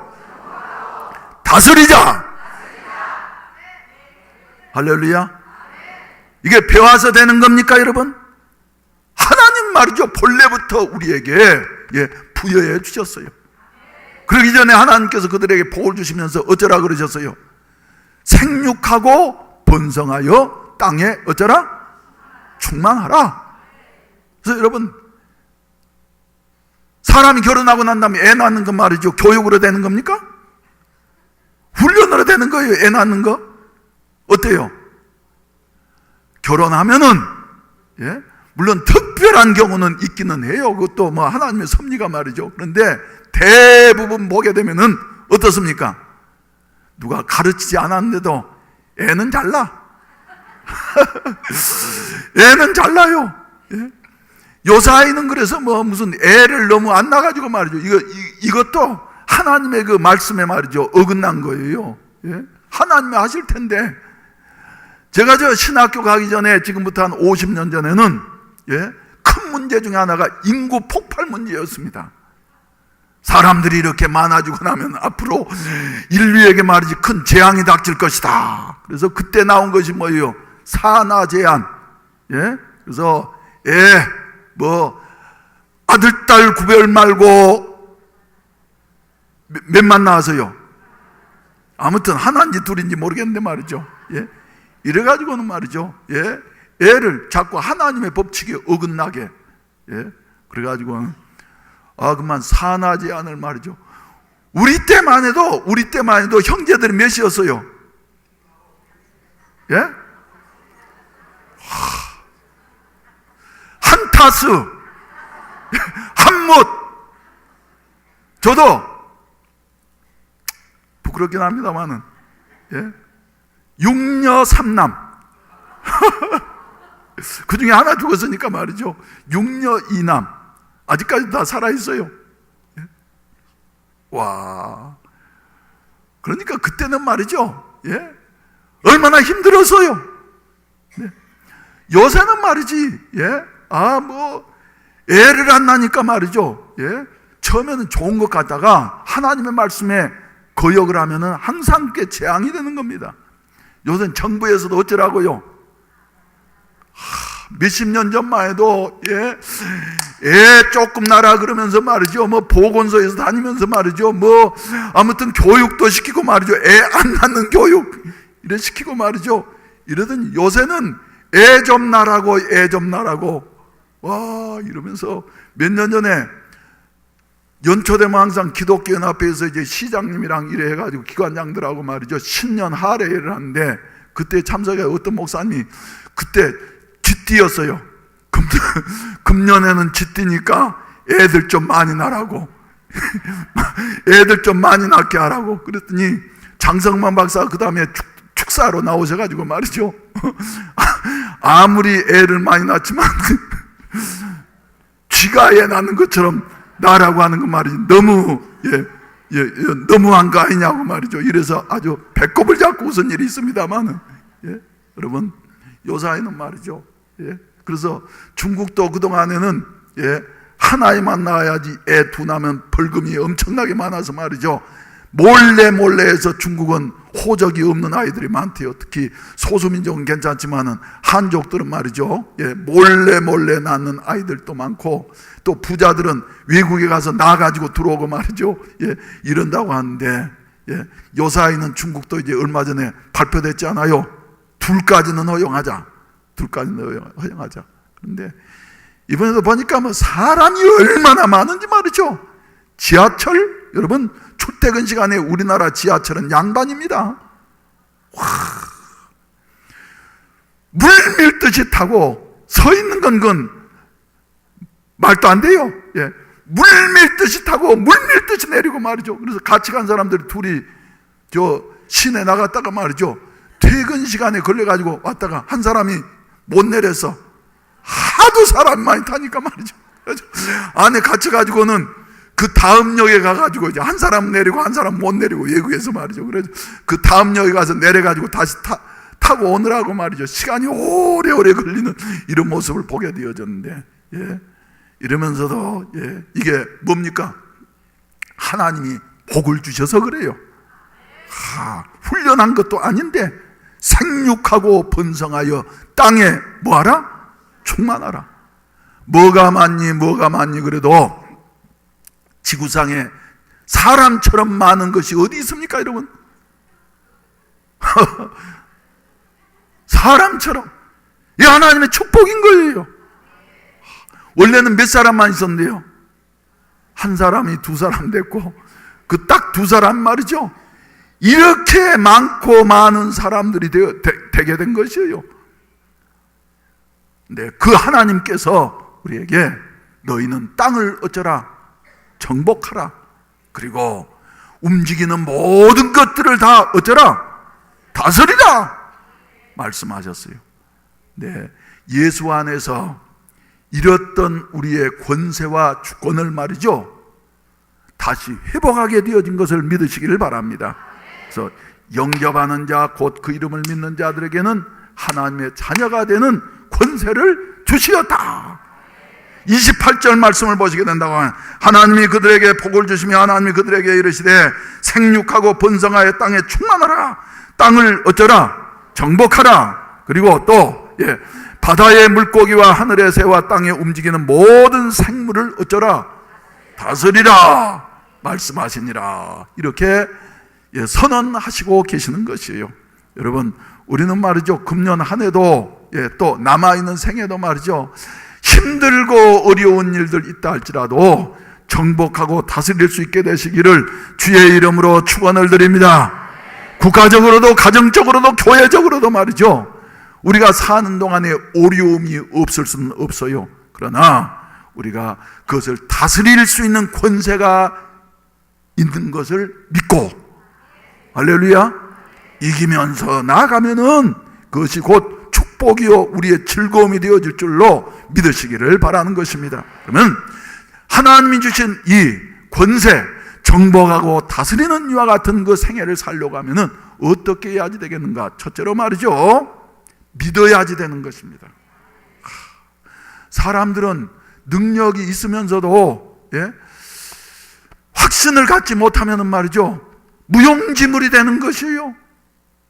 다스리자. 할렐루야. 이게 배워서 되는 겁니까 여러분? 하나님 말이죠, 본래부터 우리에게 부여해 주셨어요. 그러기 전에 하나님께서 그들에게 복을 주시면서 어쩌라 그러셨어요? 생육하고 번성하여 땅에 어쩌라? 충만하라. 그래서 여러분, 사람이 결혼하고 난 다음에 애 낳는 건 말이죠, 교육으로 되는 겁니까? 훈련으로 되는 거예요. 애 낳는 거 어때요? 결혼하면은 물론 특별한 경우는 있기는 해요. 그것도 하나님의 섭리가 말이죠. 그런데 대부분 보게 되면은 어떻습니까? 누가 가르치지 않았는데도 애는 잘나. 애는 잘나요. 요사이는 그래서 무슨 애를 너무 안 낳아가지고 말이죠, 이것도 하나님의 그 말씀에 말이죠, 어긋난 거예요. 하나님이 하실 텐데. 제가 신학교 가기 전에, 지금부터 한 50년 전에는 큰 문제 중에 하나가 인구 폭발 문제였습니다. 사람들이 이렇게 많아지고 나면 앞으로 인류에게 말이지 큰 재앙이 닥칠 것이다. 그래서 그때 나온 것이 뭐예요? 산하 제한. 그래서 아들 딸 구별 말고 몇만 낳아서요. 아무튼 하나인지 둘인지 모르겠는데 말이죠. 이래가지고는 말이죠, 애를 자꾸 하나님의 법칙에 어긋나게, 그래가지고 그만 산하 제한을 말이죠. 우리 때만 해도 형제들이 몇이었어요? 한 타스, 한 못. 저도 부끄럽긴 합니다만은 육녀 삼남. 그 중에 하나 죽었으니까 말이죠, 육녀 이남. 아직까지 다 살아있어요. 와, 그러니까 그때는 말이죠, 얼마나 힘들었어요. 요새는 말이지, 애를 안 낳으니까 말이죠, 처음에는 좋은 것 같다가 하나님의 말씀에 거역을 하면은 항상 그게 재앙이 되는 겁니다. 요새는 정부에서도 어쩌라고요? 몇십 년 전만 해도 애 조금 낳으라 그러면서 말이죠, 보건소에서 다니면서 말이죠, 아무튼 교육도 시키고 말이죠, 애 안 낳는 교육 이래 시키고 말이죠. 이러더니 요새는 애 좀 낳으라고, 애 좀 낳으라고, 와 이러면서 몇 년 전에 연초되면 항상 기독교 연합회에서 이제 시장님이랑 이래 해가지고 기관장들하고 말이죠, 신년 할애를 하는데 그때 참석해 어떤 목사님이 그때 쥐띠였어요. 금년에는 쥐띠니까 애들 좀 많이 낳으라고 애들 좀 많이 낳게 하라고 그랬더니 장성만 박사가 그 다음에 축사로 나오셔가지고 말이죠, 지가에 나는 것처럼 나라고 하는 거 말이지. 너무 너무한 거 아니냐고 말이죠. 이래서 아주 배꼽을 잡고 웃은 일이 있습니다만은, 여러분, 요사이는 말이죠. 그래서 중국도 그동안에는 하나에만 낳아야지 애 두 낳으면 벌금이 엄청나게 많아서 말이죠. 몰래 해서 중국은 호적이 없는 아이들이 많대요. 특히 소수민족은 괜찮지만은 한족들은 말이죠. 몰래 낳는 아이들도 많고, 또 부자들은 외국에 가서 낳아가지고 들어오고 말이죠. 이런다고 하는데, 요사이는 중국도 이제 얼마 전에 발표됐지 않아요? 둘까지는 허용하자. 그런데 이번에도 보니까 뭐 사람이 얼마나 많은지 말이죠. 지하철, 여러분, 출퇴근 시간에 우리나라 지하철은 양반입니다. 물 밀듯이 타고 서 있는 건 말도 안 돼요. 물 밀듯이 타고 물 밀듯이 내리고 말이죠. 그래서 같이 간 사람들이 둘이 저 시내 나갔다가 말이죠. 퇴근 시간에 걸려가지고 왔다가 한 사람이 못 내려서 하도 사람 많이 타니까 말이죠. 안에 갇혀가지고는 그 다음 역에 가가지고 이제 한 사람 내리고 한 사람 못 내리고 외국에서 말이죠. 그래서 그 다음 역에 가서 내려가지고 다시 타고 오느라고 말이죠. 시간이 오래오래 걸리는 이런 모습을 보게 되어졌는데, 이러면서도 이게 뭡니까? 하나님이 복을 주셔서 그래요. 훈련한 것도 아닌데 생육하고 번성하여 땅에 뭐하라? 충만하라. 뭐가 많니 그래도 지구상에 사람처럼 많은 것이 어디 있습니까, 여러분? 사람처럼. 이 하나님의 축복인 거예요. 원래는 몇 사람만 있었는데요, 한 사람이 두 사람 됐고, 그 딱 두 사람 말이죠. 이렇게 많고 많은 사람들이 되게 된 것이에요. 근데 그 하나님께서 우리에게 너희는 땅을 어쩌라? 정복하라. 그리고 움직이는 모든 것들을 다 어쩌라? 다스리라. 말씀하셨어요. 네, 예수 안에서 잃었던 우리의 권세와 주권을 말이죠, 다시 회복하게 되어진 것을 믿으시기를 바랍니다. 그래서 영접하는 자, 곧 그 이름을 믿는 자들에게는 하나님의 자녀가 되는 권세를 주시었다. 28절 말씀을 보시게 된다고 하면, 하나님이 그들에게 복을 주시며 하나님이 그들에게 이르시되 생육하고 번성하여 땅에 충만하라. 땅을 어쩌라? 정복하라. 그리고 또 바다의 물고기와 하늘의 새와 땅에 움직이는 모든 생물을 어쩌라? 다스리라 말씀하시니라. 이렇게 선언하시고 계시는 것이에요. 여러분, 우리는 말이죠, 금년 한 해도 또 남아있는 생애도 말이죠, 힘들고 어려운 일들 있다 할지라도 정복하고 다스릴 수 있게 되시기를 주의 이름으로 축원을 드립니다. 국가적으로도 가정적으로도 교회적으로도 말이죠, 우리가 사는 동안에 어려움이 없을 수는 없어요. 그러나 우리가 그것을 다스릴 수 있는 권세가 있는 것을 믿고, 할렐루야, 이기면서 나아가면은 그것이 곧 축복이요 우리의 즐거움이 되어질 줄로 믿으시기를 바라는 것입니다. 그러면 하나님이 주신 이 권세, 정복하고 다스리는 이와 같은 그 생애를 살려고 하면은 어떻게 해야지 되겠는가? 첫째로 말이죠, 믿어야지 되는 것입니다. 사람들은 능력이 있으면서도 확신을 갖지 못하면 말이죠, 무용지물이 되는 것이에요.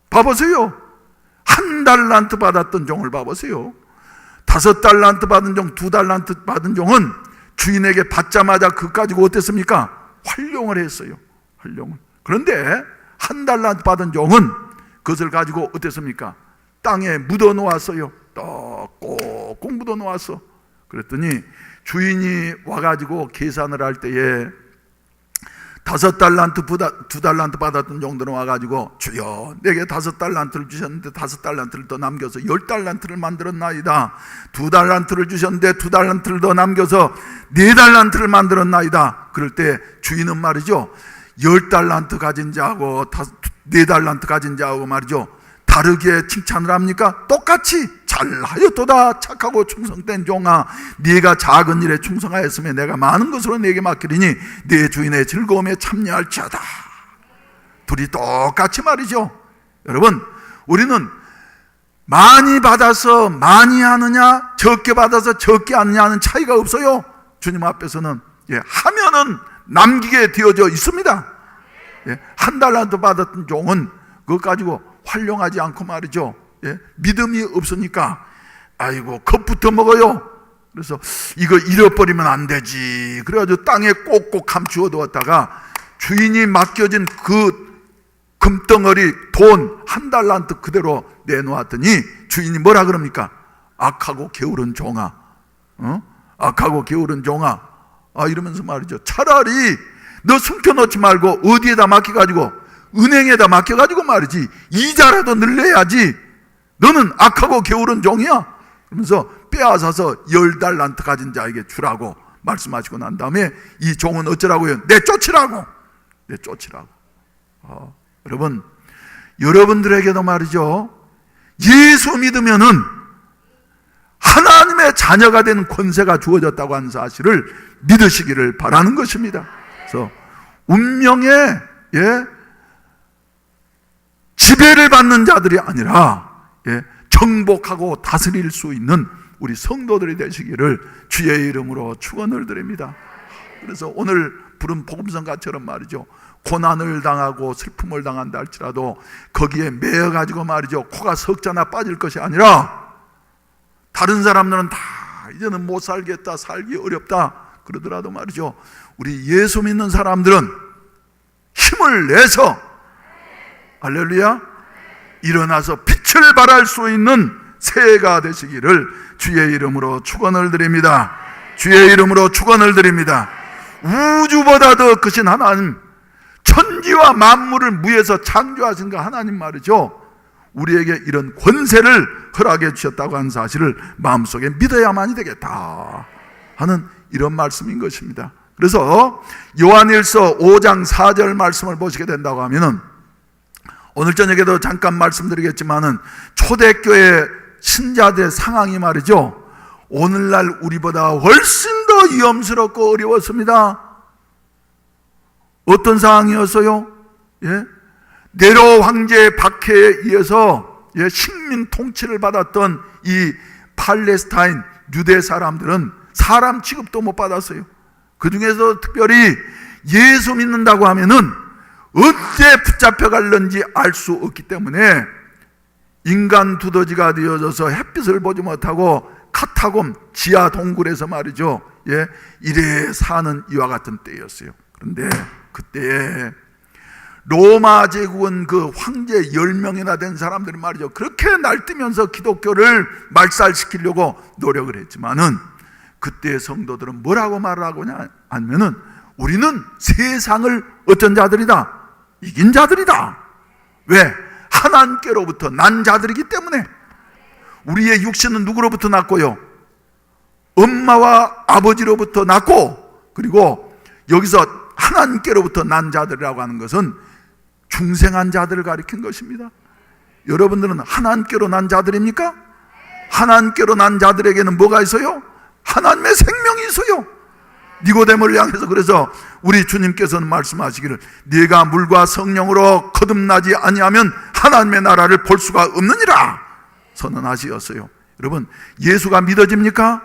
봐보세요. 1달란트 받았던 종을 봐보세요. 5달란트 받은 종, 2달란트 받은 종은 주인에게 받자마자 그것 가지고 어땠습니까? 활용을 했어요. 활용을. 그런데 1달란트 받은 종은 그것을 가지고 어땠습니까? 땅에 묻어 놓았어요. 꼭꼭 묻어 놓았어. 그랬더니 주인이 와가지고 계산을 할 때에 5달란트, 2달란트 받았던 종들은 와가지고, 주여, 내게 5달란트를 주셨는데 5달란트를 더 남겨서 10달란트를 만들었나이다. 2달란트를 주셨는데 2달란트를 더 남겨서 4달란트를 만들었나이다. 그럴 때 주인은 말이죠, 10달란트 가진 자하고 4달란트 가진 자하고 말이죠, 다르게 칭찬을 합니까? 똑같이 잘하였도다 착하고 충성된 종아, 네가 작은 일에 충성하였으면 내가 많은 것으로 네게 맡기리니 네 주인의 즐거움에 참여할지어다. 둘이 똑같이 말이죠. 여러분, 우리는 많이 받아서 많이 하느냐, 적게 받아서 적게 하느냐 하는 차이가 없어요. 주님 앞에서는 하면은 남기게 되어져 있습니다. 한 달란트 받았던 종은 그것 가지고 활용하지 않고 말이죠, 믿음이 없으니까 아이고 겁부터 먹어요. 그래서 이거 잃어버리면 안 되지, 그래가지고 땅에 꼭꼭 감추어 두었다가 주인이 맡겨진 그 금덩어리 돈 한 달란트 그대로 내놓았더니 주인이 뭐라 그럽니까? 악하고 게으른 종아, 악하고 게으른 종아, 이러면서 말이죠, 차라리 너 숨겨놓지 말고 어디에다 맡겨가지고, 은행에다 맡겨가지고 말이지, 이자라도 늘려야지. 너는 악하고 게으른 종이야. 그러면서 빼앗아서 10달란트 가진 자에게 주라고 말씀하시고 난 다음에 이 종은 어쩌라고요? 내쫓으라고. 내쫓으라고. 여러분, 여러분들에게도 말이죠, 예수 믿으면은 하나님의 자녀가 된 권세가 주어졌다고 하는 사실을 믿으시기를 바라는 것입니다. 그래서 운명의 지배를 받는 자들이 아니라 정복하고 다스릴 수 있는 우리 성도들이 되시기를 주의 이름으로 축원을 드립니다. 그래서 오늘 부른 복음성가처럼 말이죠, 고난을 당하고 슬픔을 당한다 할지라도 거기에 매여가지고 말이죠, 코가 석자나 빠질 것이 아니라, 다른 사람들은 다 이제는 못 살겠다, 살기 어렵다 그러더라도 말이죠, 우리 예수 믿는 사람들은 힘을 내서 할렐루야 일어나서 빛을 발할 수 있는 새해가 되시기를 주의 이름으로 축원을 드립니다. 주의 이름으로 축원을 드립니다. 우주보다 더 크신 하나님, 천지와 만물을 무에서 창조하신 그 하나님 말이죠, 우리에게 이런 권세를 허락해 주셨다고 하는 사실을 마음속에 믿어야만이 되겠다 하는 이런 말씀인 것입니다. 그래서 요한일서 5장 4절 말씀을 보시게 된다고 하면은, 오늘 저녁에도 잠깐 말씀드리겠지만은 초대교회 신자들의 상황이 말이죠, 오늘날 우리보다 훨씬 더 위험스럽고 어려웠습니다. 어떤 상황이었어요? 네로 황제의 박해에 의해서 식민 통치를 받았던 이 팔레스타인 유대 사람들은 사람 취급도 못 받았어요. 그 중에서 특별히 예수 믿는다고 하면은 어째 붙잡혀 갈는지 알 수 없기 때문에 인간 두더지가 되어져서 햇빛을 보지 못하고 카타곰 지하 동굴에서 말이죠, 이래 사는 이와 같은 때였어요. 그런데 그때에 로마 제국은 그 황제 10명이나 된 사람들이 말이죠, 그렇게 날뛰면서 기독교를 말살시키려고 노력을 했지만은, 그때의 성도들은 뭐라고 말하고 하냐면은, 우리는 세상을 어떤 자들이다? 이긴 자들이다. 왜? 하나님께로부터 난 자들이기 때문에. 우리의 육신은 누구로부터 났고요? 엄마와 아버지로부터 났고, 그리고 여기서 하나님께로부터 난 자들이라고 하는 것은 중생한 자들을 가리킨 것입니다. 여러분들은 하나님께로 난 자들입니까? 하나님께로 난 자들에게는 뭐가 있어요? 하나님의 생명이 있어요. 니고데모를 향해서 그래서 우리 주님께서는 말씀하시기를, 네가 물과 성령으로 거듭나지 아니하면 하나님의 나라를 볼 수가 없느니라 선언하시었어요. 여러분, 예수가 믿어집니까?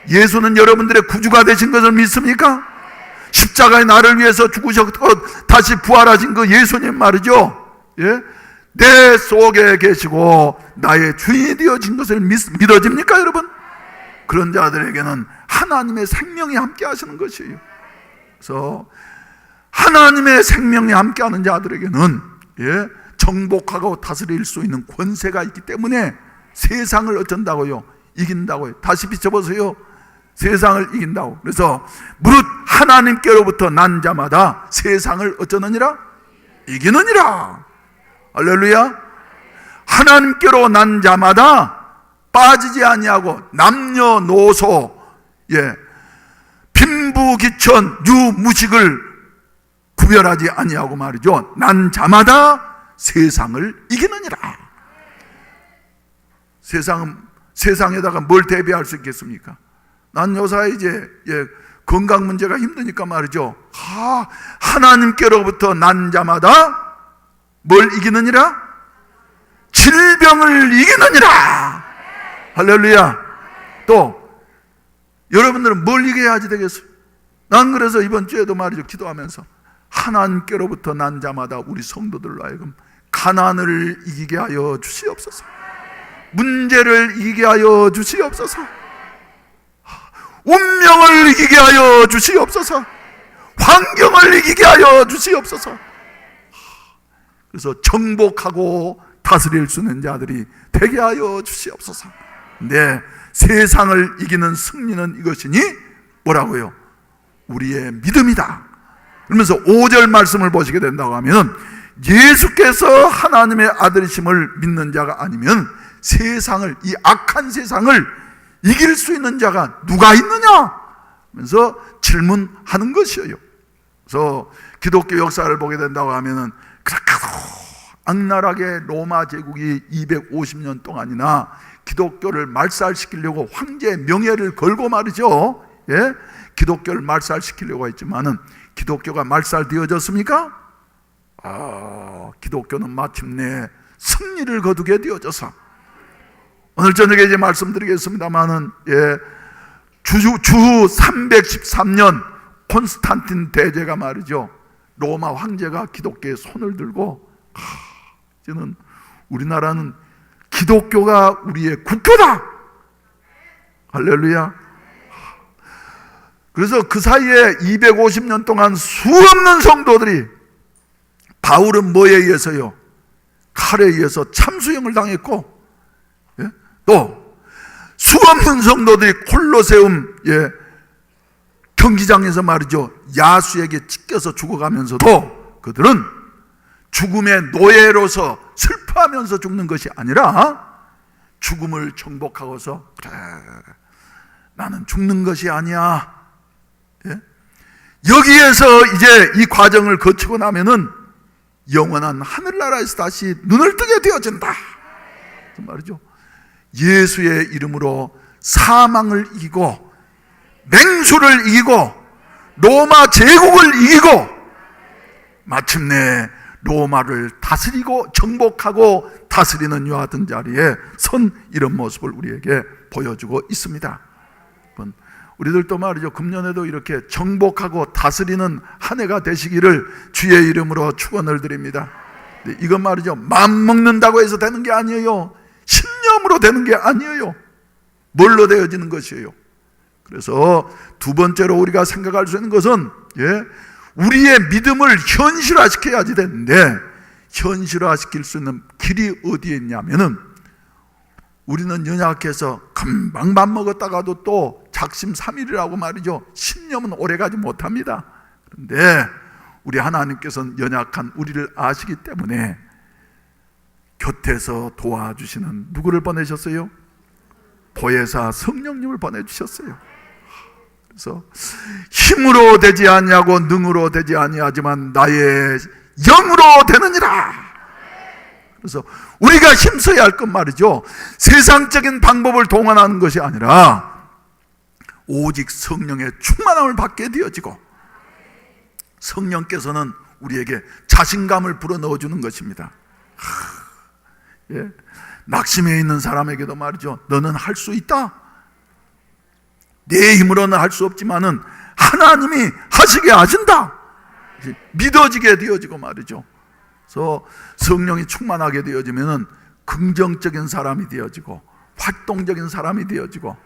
예수는 여러분들의 구주가 되신 것을 믿습니까? 십자가에 나를 위해서 죽으셨고 다시 부활하신 그 예수님 말이죠, 내 속에 계시고 나의 주인이 되어진 것을 믿어집니까 여러분? 그런 자들에게는 하나님의 생명이 함께 하시는 것이에요. 그래서 하나님의 생명이 함께 하는 자들에게는 정복하고 다스릴 수 있는 권세가 있기 때문에 세상을 어쩐다고요? 이긴다고요. 다시 비춰보세요. 세상을 이긴다고. 그래서 무릇 하나님께로부터 난 자마다 세상을 어쩌느니라? 이기느니라. 할렐루야. 하나님께로 난 자마다 빠지지 아니하고 남녀노소, 빈부귀천 유무식을 구별하지 아니하고 말이죠, 난 자마다 세상을 이기느니라. 세상에다가 뭘 대비할 수 있겠습니까? 난 요새 이제 건강 문제가 힘드니까 말이죠. 하나님께로부터 난 자마다 뭘 이기느니라? 질병을 이기느니라. 할렐루야. 또 여러분들은 뭘 이겨야지 되겠어요? 난 그래서 이번 주에도 말이죠, 기도하면서 하나님께로부터 난 자마다 우리 성도들로 하여금 가난을 이기게 하여 주시옵소서, 문제를 이기게 하여 주시옵소서, 운명을 이기게 하여 주시옵소서, 환경을 이기게 하여 주시옵소서. 그래서 정복하고 다스릴 수 있는 자들이 되게 하여 주시옵소서. 네, 세상을 이기는 승리는 이것이니 뭐라고요? 우리의 믿음이다. 그러면서 5절 말씀을 보시게 된다고 하면, 예수께서 하나님의 아들이심을 믿는 자가 아니면 세상을, 이 악한 세상을 이길 수 있는 자가 누가 있느냐? 하면서 질문하는 것이에요. 그래서 기독교 역사를 보게 된다고 하면은 그렇게도 악랄하게 로마 제국이 250년 동안이나 기독교를 말살시키려고 황제의 명예를 걸고 말이죠, 기독교를 말살시키려고 했지만은 기독교가 말살되어졌습니까? 기독교는 마침내 승리를 거두게 되어져서, 오늘 저녁에 이제 말씀드리겠습니다만은, 주 313년 콘스탄틴 대제가 말이죠, 로마 황제가 기독교의 손을 들고, 이제는 우리나라는 기독교가 우리의 국교다. 할렐루야. 그래서 그 사이에 250년 동안 수없는 성도들이, 바울은 뭐에 의해서요? 칼에 의해서 참수형을 당했고, 또 수없는 성도들이 콜로세움 경기장에서 말이죠, 야수에게 찢겨서 죽어가면서도 그들은 죽음의 노예로서 슬퍼하면서 죽는 것이 아니라 죽음을 정복하고서, 그래, 나는 죽는 것이 아니야, 여기에서 이제 이 과정을 거치고 나면은 영원한 하늘나라에서 다시 눈을 뜨게 되어진다 그 말이죠. 예수의 이름으로 사망을 이기고 맹수를 이기고 로마 제국을 이기고 마침내 로마를 다스리고 정복하고 다스리는 이와 같은 자리에 선 이런 모습을 우리에게 보여주고 있습니다. 우리들도 말이죠, 금년에도 이렇게 정복하고 다스리는 한 해가 되시기를 주의 이름으로 축원을 드립니다. 이건 말이죠, 맘 먹는다고 해서 되는 게 아니에요. 신념으로 되는 게 아니에요. 뭘로 되어지는 것이에요. 그래서 두 번째로 우리가 생각할 수 있는 것은, 우리의 믿음을 현실화시켜야지 되는데, 현실화시킬 수 있는 길이 어디에 있냐면은, 우리는 연약해서 금방 밥 먹었다가도 또 작심삼일이라고 말이죠, 신념은 오래가지 못합니다. 그런데 우리 하나님께서는 연약한 우리를 아시기 때문에 곁에서 도와주시는 누구를 보내셨어요? 보혜사 성령님을 보내주셨어요. 그래서 힘으로 되지 아니하고 능으로 되지 아니하지만 나의 영으로 되느니라. 그래서 우리가 힘써야 할 것 말이죠, 세상적인 방법을 동원하는 것이 아니라 오직 성령의 충만함을 받게 되어지고, 성령께서는 우리에게 자신감을 불어넣어 주는 것입니다. 낙심해 있는 사람에게도 말이죠, 너는 할 수 있다. 내 힘으로는 할 수 없지만은 하나님이 하시게 하신다. 믿어지게 되어지고 말이죠. 그래서 성령이 충만하게 되어지면은 긍정적인 사람이 되어지고 활동적인 사람이 되어지고,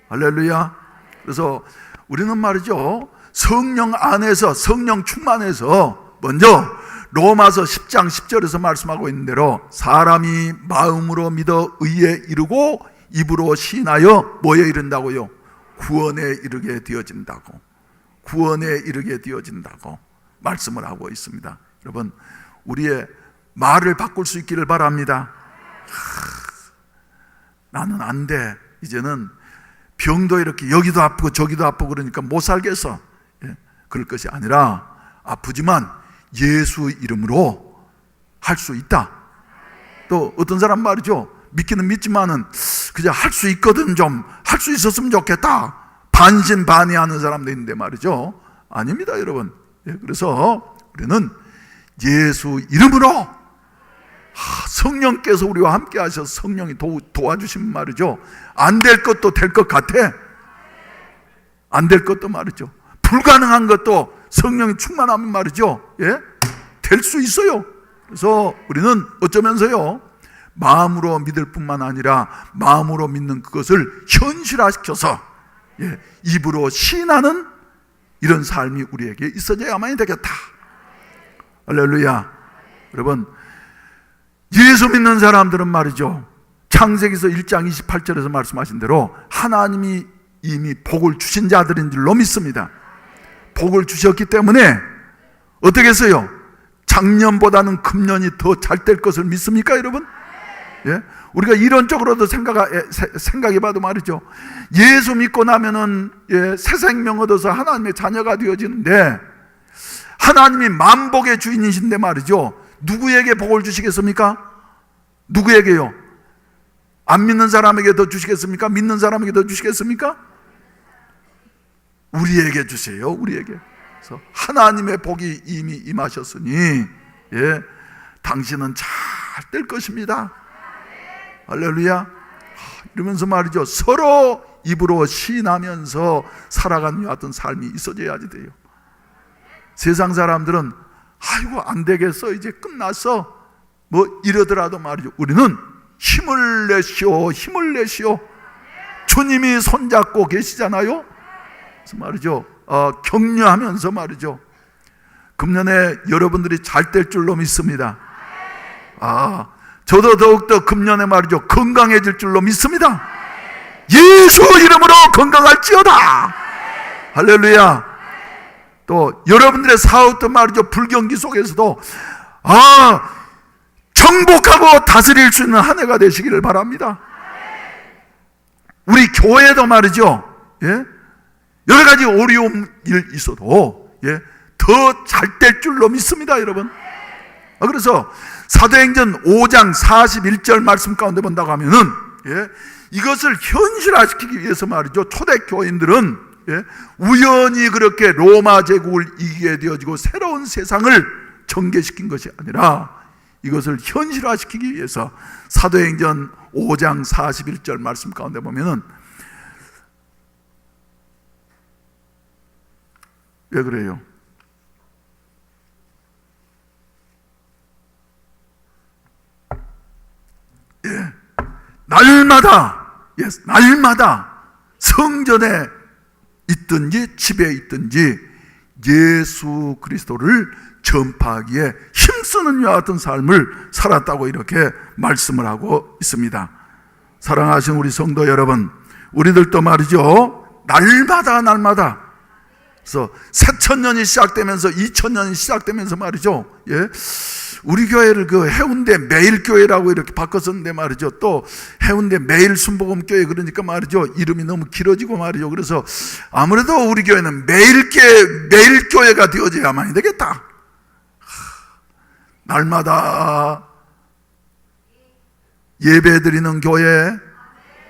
할렐루야. 그래서 우리는 말이죠, 성령 안에서, 성령 충만해서 먼저 로마서 10장 10절에서 말씀하고 있는 대로 사람이 마음으로 믿어 의에 이르고 입으로 시인하여 뭐에 이른다고요? 구원에 이르게 되어진다고, 구원에 이르게 되어진다고 말씀을 하고 있습니다. 여러분, 우리의 말을 바꿀 수 있기를 바랍니다. 나는 안 돼, 이제는 병도 이렇게 여기도 아프고 저기도 아프고 그러니까 못 살겠어, 그럴 것이 아니라 아프지만 예수 이름으로 할 수 있다. 또 어떤 사람 말이죠, 믿기는 믿지만은 그냥 할 수 있거든, 좀 할 수 있었으면 좋겠다, 반신반의하는 사람도 있는데 말이죠. 아닙니다, 여러분. 그래서 우리는 예수 이름으로, 성령께서 우리와 함께 하셔서 성령이 도와주시면 말이죠, 안 될 것도 될 것 같아. 안 될 것도 말이죠, 불가능한 것도 성령이 충만하면 말이죠, 될 수 있어요. 그래서 우리는 어쩌면서요, 마음으로 믿을 뿐만 아니라 마음으로 믿는 그것을 현실화시켜서 입으로 시인하는 이런 삶이 우리에게 있어져야만이 되겠다. 할렐루야. 여러분, 예수 믿는 사람들은 말이죠, 창세기서 1장 28절에서 말씀하신 대로 하나님이 이미 복을 주신 자들인 줄로 믿습니다. 복을 주셨기 때문에 어떻게 했어요? 작년보다는 금년이 더 잘 될 것을 믿습니까, 여러분? 우리가 이론적으로도 생각해봐도 말이죠, 예수 믿고 나면은 새 생명 얻어서 하나님의 자녀가 되어지는데, 하나님이 만복의 주인이신데 말이죠, 누구에게 복을 주시겠습니까? 누구에게요? 안 믿는 사람에게 더 주시겠습니까? 믿는 사람에게 더 주시겠습니까? 우리에게 주세요, 우리에게. 그래서 하나님의 복이 이미 임하셨으니 당신은 잘 될 것입니다. 할렐루야. 이러면서 말이죠, 서로 입으로 시인하면서 살아가는 같은 삶이 있어져야지 돼요. 세상 사람들은 아이고 안 되겠어, 이제 끝났어, 뭐 이러더라도 말이죠, 우리는 힘을 내시오, 힘을 내시오. 주님이 손잡고 계시잖아요. 그래서 말이죠, 격려하면서 말이죠, 금년에 여러분들이 잘 될 줄로 믿습니다. 저도 더욱더 금년에 말이죠, 건강해질 줄로 믿습니다. 예수 이름으로 건강할지어다. 할렐루야. 또 여러분들의 사업도 말이죠, 불경기 속에서도 정복하고 다스릴 수 있는 한 해가 되시기를 바랍니다. 우리 교회도 말이죠, 여러 가지 어려운 일 있어도 더 잘 될 줄로 믿습니다, 여러분. 그래서 사도행전 5장 41절 말씀 가운데 본다고 하면은 이것을 현실화시키기 위해서 말이죠, 초대교인들은 우연히 그렇게 로마 제국을 이기게 되어지고 새로운 세상을 전개시킨 것이 아니라 이것을 현실화시키기 위해서 사도행전 5장 41절 말씀 가운데 보면은, 왜 그래요? 날마다 성전에 있든지 집에 있든지 예수 그리스도를 전파하기에 힘쓰는 이와 같은 삶을 살았다고 이렇게 말씀을 하고 있습니다. 사랑하신 우리 성도 여러분, 우리들도 말이죠, 날마다 그래서 새천년이 시작되면서 2000년이 시작되면서 말이죠, 우리 교회를 그 해운대 매일교회라고 이렇게 바꿨었는데 말이죠, 또 해운대 매일순복음교회 그러니까 말이죠, 이름이 너무 길어지고 말이죠, 그래서 아무래도 우리 교회는 매일교회가 되어져야만 되겠다. 날마다 예배드리는 교회,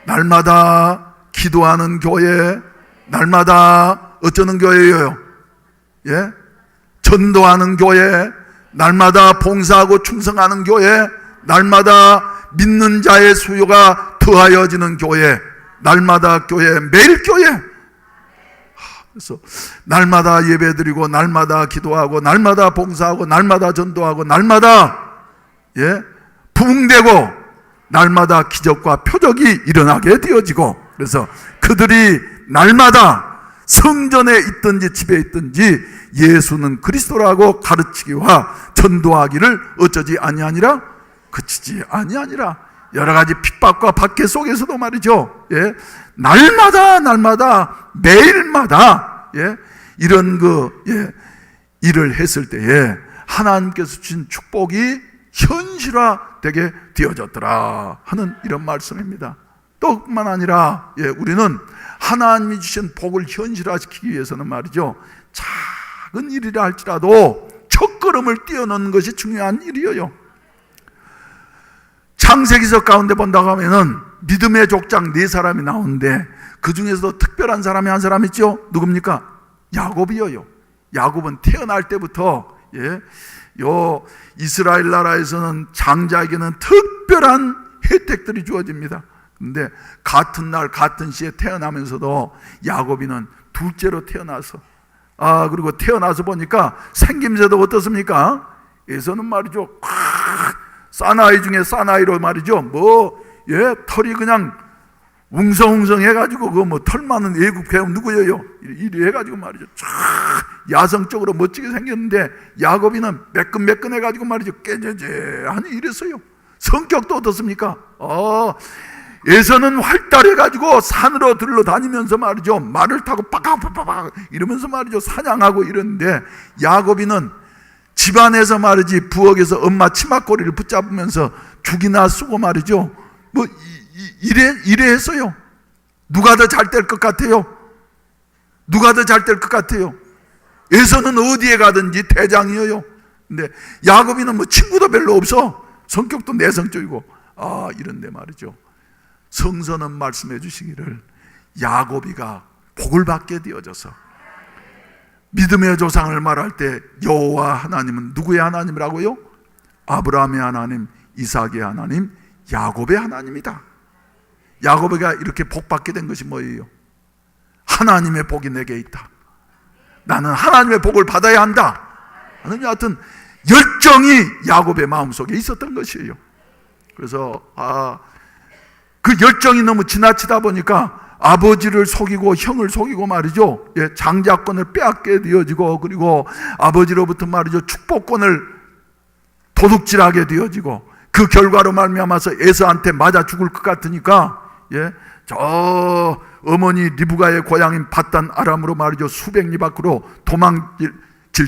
날마다 기도하는 교회, 날마다 어쩌는 교회예요? 전도하는 교회, 날마다 봉사하고 충성하는 교회, 날마다 믿는 자의 수요가 더하여지는 교회, 날마다 교회, 매일 교회. 그래서 날마다 예배드리고, 날마다 기도하고, 날마다 봉사하고, 날마다 전도하고, 날마다 부흥되고, 날마다 기적과 표적이 일어나게 되어지고, 그래서 그들이 날마다 성전에 있든지 집에 있든지 예수는 그리스도라고 가르치기와 전도하기를 어쩌지 아니하니라? 그치지 아니하니라. 여러 가지 핍박과 박해 속에서도 말이죠, 날마다 매일마다 이런 일을 했을 때에 하나님께서 주신 축복이 현실화되게 되어졌더라 하는 이런 말씀입니다. 또 뿐만 아니라 우리는 하나님이 주신 복을 현실화시키기 위해서는 말이죠, 작은 일이라 할지라도 첫걸음을 띄워놓는 것이 중요한 일이에요. 창세기서 가운데 본다고 하면은 믿음의 족장 4사람이 나오는데 그 중에서도 특별한 사람이 한 사람 있죠? 누굽니까? 야곱이요. 야곱은 태어날 때부터 요 이스라엘 나라에서는 장자에게는 특별한 혜택들이 주어집니다. 근데 같은 날 같은 시에 태어나면서도 야곱이는 둘째로 태어나서 그리고 태어나서 보니까 생김새도 어떻습니까? 에서는 말이죠, 사나이 중에 사나이로 말이죠, 털이 그냥 웅성웅성 해가지고 털 많은 외국 배움 누구예요? 이리 해가지고 말이죠, 야성적으로 멋지게 생겼는데 야곱이는 매끈매끈 해가지고 말이죠, 깨재재하니 이랬어요. 성격도 어떻습니까? 에서는 활달해가지고 산으로 들러다니면서 말이죠, 말을 타고 빠까빠까 이러면서 말이죠, 사냥하고 이러는데 야곱이는 집안에서 말이지 부엌에서 엄마 치마꼬리를 붙잡으면서 죽이나 쓰고 말이죠, 이래 했어요. 누가 더 잘 될 것 같아요? 누가 더 잘 될 것 같아요? 에서는 어디에 가든지 대장이에요. 근데 야곱이는 친구도 별로 없어. 성격도 내성적이고 이런데 말이죠, 성서는 말씀해 주시기를 야곱이가 복을 받게 되어져서 믿음의 조상을 말할 때 여호와 하나님은 누구의 하나님이라고요? 아브라함의 하나님, 이삭의 하나님, 야곱의 하나님이다. 야곱이가 이렇게 복 받게 된 것이 뭐예요? 하나님의 복이 내게 있다. 나는 하나님의 복을 받아야 한다 하는 여하튼 열정이 야곱의 마음속에 있었던 것이에요. 그래서 그 열정이 너무 지나치다 보니까 아버지를 속이고 형을 속이고 말이죠, 장자권을 빼앗게 되어지고, 그리고 아버지로부터 말이죠, 축복권을 도둑질하게 되어지고, 그 결과로 말미암아서 에서한테 맞아 죽을 것 같으니까 저 어머니 리브가의 고향인 밧단 아람으로 말이죠, 수백 리 밖으로 도망질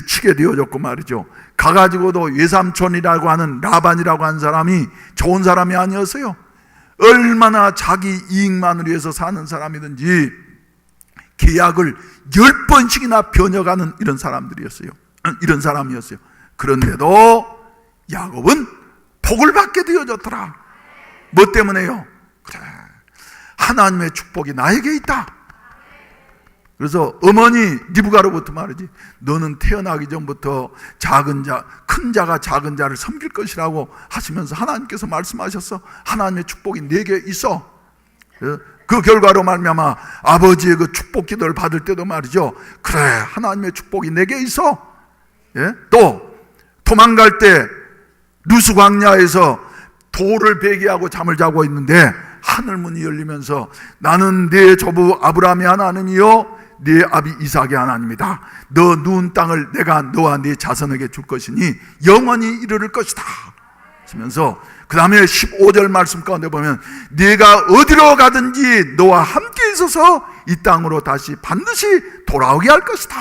치게 되어졌고 말이죠, 가가지고도 외삼촌이라고 하는 라반이라고 하는 사람이 좋은 사람이 아니었어요. 얼마나 자기 이익만을 위해서 사는 사람이든지 계약을 10번씩이나 변형하는 이런 사람들이었어요. 이런 사람이었어요. 그런데도 야곱은 복을 받게 되어졌더라. 뭐 때문에요? 그래, 하나님의 축복이 나에게 있다. 그래서 어머니 리브가로부터 말이지, 너는 태어나기 전부터 큰 자가 작은 자를 섬길 것이라고 하시면서 하나님께서 말씀하셨어. 하나님의 축복이 내게 있어. 그 결과로 말미암아 아버지의 그 축복 기도를 받을 때도 말이죠, 그래, 하나님의 축복이 내게 있어. 또 도망갈 때 루스 광야에서 돌을 베개하고 잠을 자고 있는데 하늘 문이 열리면서 나는 네 조부 아브라함의 하나님이요 네 아비 이삭의 하나님이다. 너 누운 땅을 내가 너와 네 자손에게 줄 것이니 영원히 이르를 것이다 하면서, 그 다음에 15절 말씀 가운데 보면 네가 어디로 가든지 너와 함께 있어서 이 땅으로 다시 반드시 돌아오게 할 것이다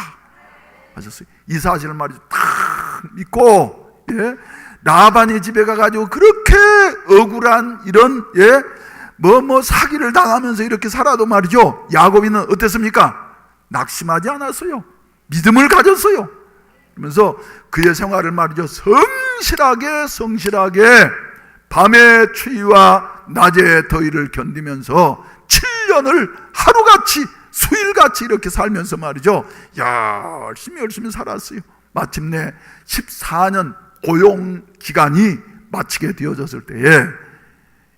하셨어요. 이 사실을 말이죠, 딱 믿고 라반의 집에 가가지고 그렇게 억울한 이런 사기를 당하면서 이렇게 살아도 말이죠, 야곱이는 어땠습니까? 낙심하지 않았어요. 믿음을 가졌어요. 그러면서 그의 생활을 말이죠, 성실하게 밤의 추위와 낮의 더위를 견디면서 7년을 하루같이 수일같이 이렇게 살면서 말이죠, 열심히 살았어요. 마침내 14년 고용 기간이 마치게 되어졌을 때에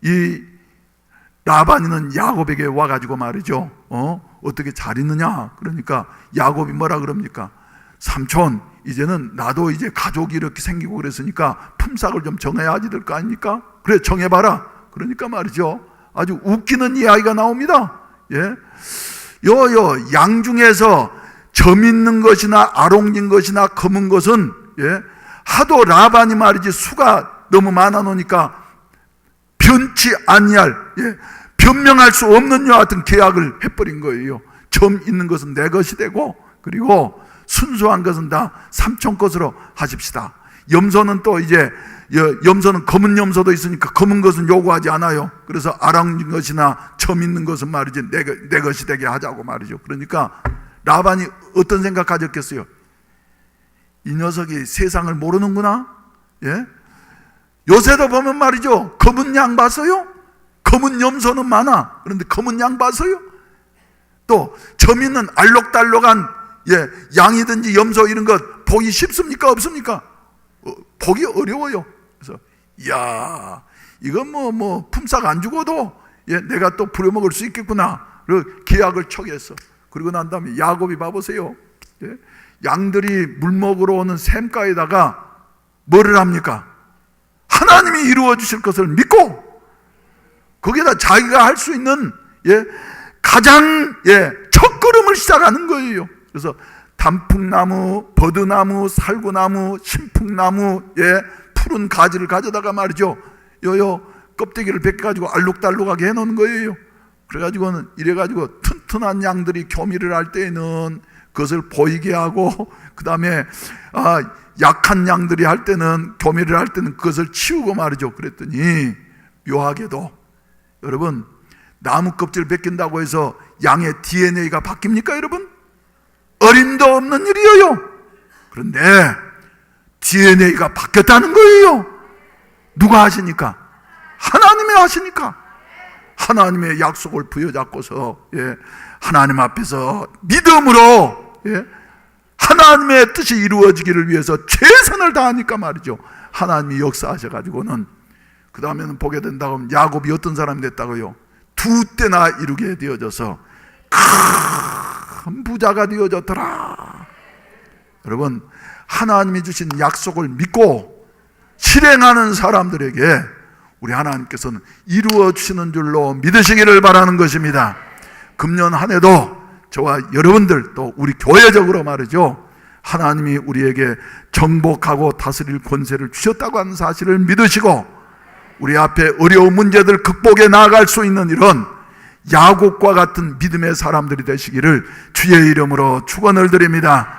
이 라반이는 야곱에게 와가지고 말이죠, 어떻게 잘 있느냐? 그러니까 야곱이 뭐라 그럽니까? 삼촌, 이제는 나도 이제 가족이 이렇게 생기고 그랬으니까 품삯을 좀 정해야지 될 거 아닙니까? 그래, 정해봐라. 그러니까 말이죠, 아주 웃기는 이야기가 나옵니다. 양 중에서 점 있는 것이나 아롱진 것이나 검은 것은 하도 라반이 말이지 수가 너무 많아 놓으니까 변치 아니할, 변명할 수 없는 여하튼 계약을 해버린 거예요. 점 있는 것은 내 것이 되고, 그리고 순수한 것은 다 삼촌 것으로 하십시다. 염소는 또 이제 염소는 검은 염소도 있으니까 검은 것은 요구하지 않아요. 그래서 아랑진 것이나 점 있는 것은 말이지 내 것이 되게 하자고 말이죠. 그러니까 라반이 어떤 생각 가졌겠어요? 이 녀석이 세상을 모르는구나. 요새도 보면 말이죠, 검은 양 봤어요? 검은 염소는 많아. 그런데 검은 양 봤어요? 또 점 있는 알록달록한 양이든지 염소 이런 것 보기 쉽습니까? 없습니까? 보기 어려워요. 그래서 이야, 이건 뭐 품삯 안 주고도 내가 또 부려먹을 수 있겠구나. 그 계약을 척했어. 그리고 난 다음에 야곱이 봐보세요. 양들이 물 먹으러 오는 샘가에다가 뭐를 합니까? 하나님이 이루어 주실 것을 믿고 거기에다 자기가 할 수 있는 가장 첫걸음을 시작하는 거예요. 그래서 단풍나무, 버드나무, 살구나무, 신풍나무, 푸른 가지를 가져다가 말이죠, 껍데기를 벗겨가지고 알록달록하게 해놓는 거예요. 그래가지고는 이래가지고 튼튼한 양들이 교미를 할 때에는 그것을 보이게 하고, 그 다음에 약한 양들이 할 때는, 교미를 할 때는 그것을 치우고 말이죠. 그랬더니 묘하게도 여러분, 나무 껍질을 벗긴다고 해서 양의 DNA가 바뀝니까 여러분? 어림도 없는 일이에요. 그런데 DNA가 바뀌었다는 거예요. 누가 하시니까? 하나님이 하시니까. 하나님의 약속을 부여잡고서 하나님 앞에서 믿음으로 하나님의 뜻이 이루어지기를 위해서 최선을 다하니까 말이죠, 하나님이 역사하셔가지고는 그 다음에는 보게 된다고 하면 야곱이 어떤 사람이 됐다고요? 2때나 이루게 되어져서 큰 부자가 되어졌더라. 여러분, 하나님이 주신 약속을 믿고 실행하는 사람들에게 우리 하나님께서는 이루어 주시는 줄로 믿으시기를 바라는 것입니다. 금년 한 해도 저와 여러분들 또 우리 교회적으로 말이죠, 하나님이 우리에게 정복하고 다스릴 권세를 주셨다고 하는 사실을 믿으시고 우리 앞에 어려운 문제들 극복해 나아갈 수 있는 이런 야곱과 같은 믿음의 사람들이 되시기를 주의 이름으로 축원을 드립니다.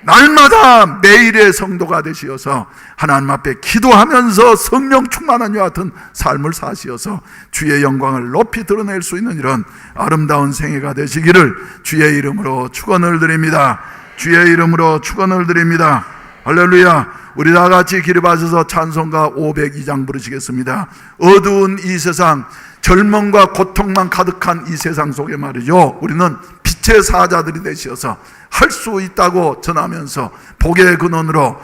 날마다 매일의 성도가 되시어서 하나님 앞에 기도하면서 성령 충만한 이와 같은 삶을 사시어서 주의 영광을 높이 드러낼 수 있는 이런 아름다운 생애가 되시기를 주의 이름으로 축원을 드립니다. 주의 이름으로 축원을 드립니다. 할렐루야. 우리 다 같이 기립하셔서 찬송가 502장 부르시겠습니다. 어두운 이 세상, 절망과 고통만 가득한 이 세상 속에 말이죠, 우리는 빛의 사자들이 되시어서 할 수 있다고 전하면서 복의 근원으로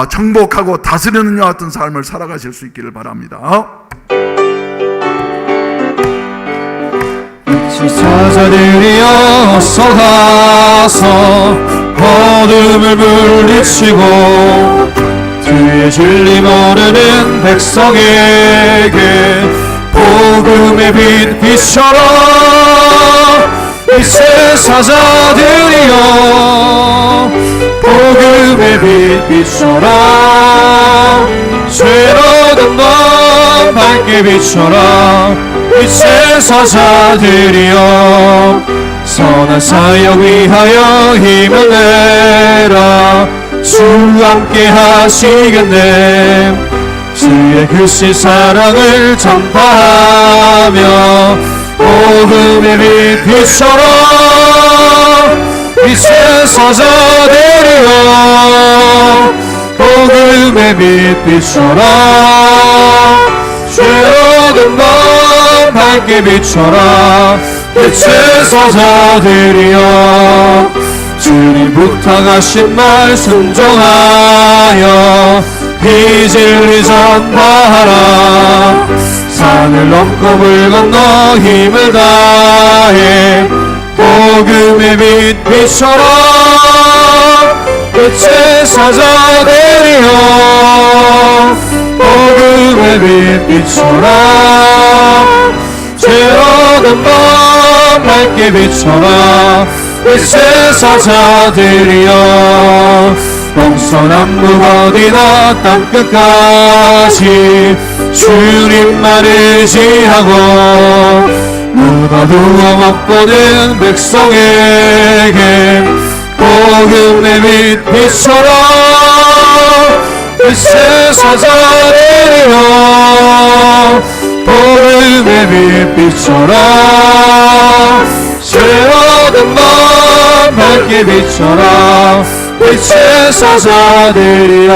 정복하고 다스리는 이와 같은 삶을 살아가실 수 있기를 바랍니다. 빛의 사자들이여 어서 가서 어둠을 물리치고 주의 진리 모르는 백성에게 복음의 빛 비춰라. 빛의 사자들이여 복음의 빛 비춰라. 죄로든 밤 밝게 비춰라. 빛의 사자들이여 선한 사역 위하여 힘을 내라. 주 함께 하시겠네. 주의 크신 사랑을 전파하며 복음의 빛 비춰라. 빛의 사자들이여 복음의 빛 비춰라. 죄로든 밤 밝게 비춰라. 빛의 사자들이여 주님 부탁하신 말 순종하여 이 진리 전파하라. 산을 넘고 물 건너 힘을 다해 복음의 빛 비춰라. 빛의 사자들이여 복음의 빛 비춰라. 죄로든 밤 밝게 비춰라. 빛의 사자들이여 동서남북 어디나 땅끝까지 주님만 의지하고 누가 못 보는 백성에게 복음의 빛 비춰라. 빛의 사자들이여 복음의 빛 비춰라. 죄로든 밤 밝게 비춰라. 빛의 사자들이여.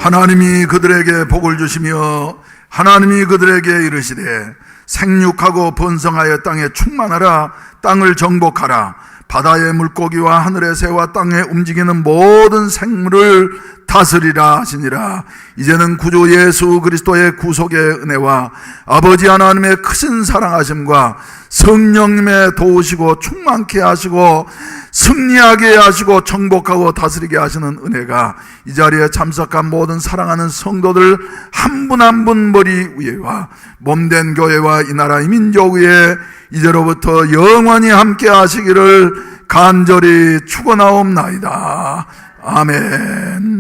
하나님이 그들에게 복을 주시며 하나님이 그들에게 이르시되 생육하고 번성하여 땅에 충만하라. 땅을 정복하라. 바다의 물고기와 하늘의 새와 땅에 움직이는 모든 생물을 다스리라 하시니라. 이제는 구주 예수 그리스도의 구속의 은혜와 아버지 하나님의 크신 사랑하심과 성령님의 도우시고 충만케 하시고 승리하게 하시고 정복하고 다스리게 하시는 은혜가 이 자리에 참석한 모든 사랑하는 성도들 한 분 한 분 머리 위에와 몸된 교회와 이 나라 이 민족 위에 이제로부터 영원히 함께 하시기를 간절히 축원하옵나이다. 아멘.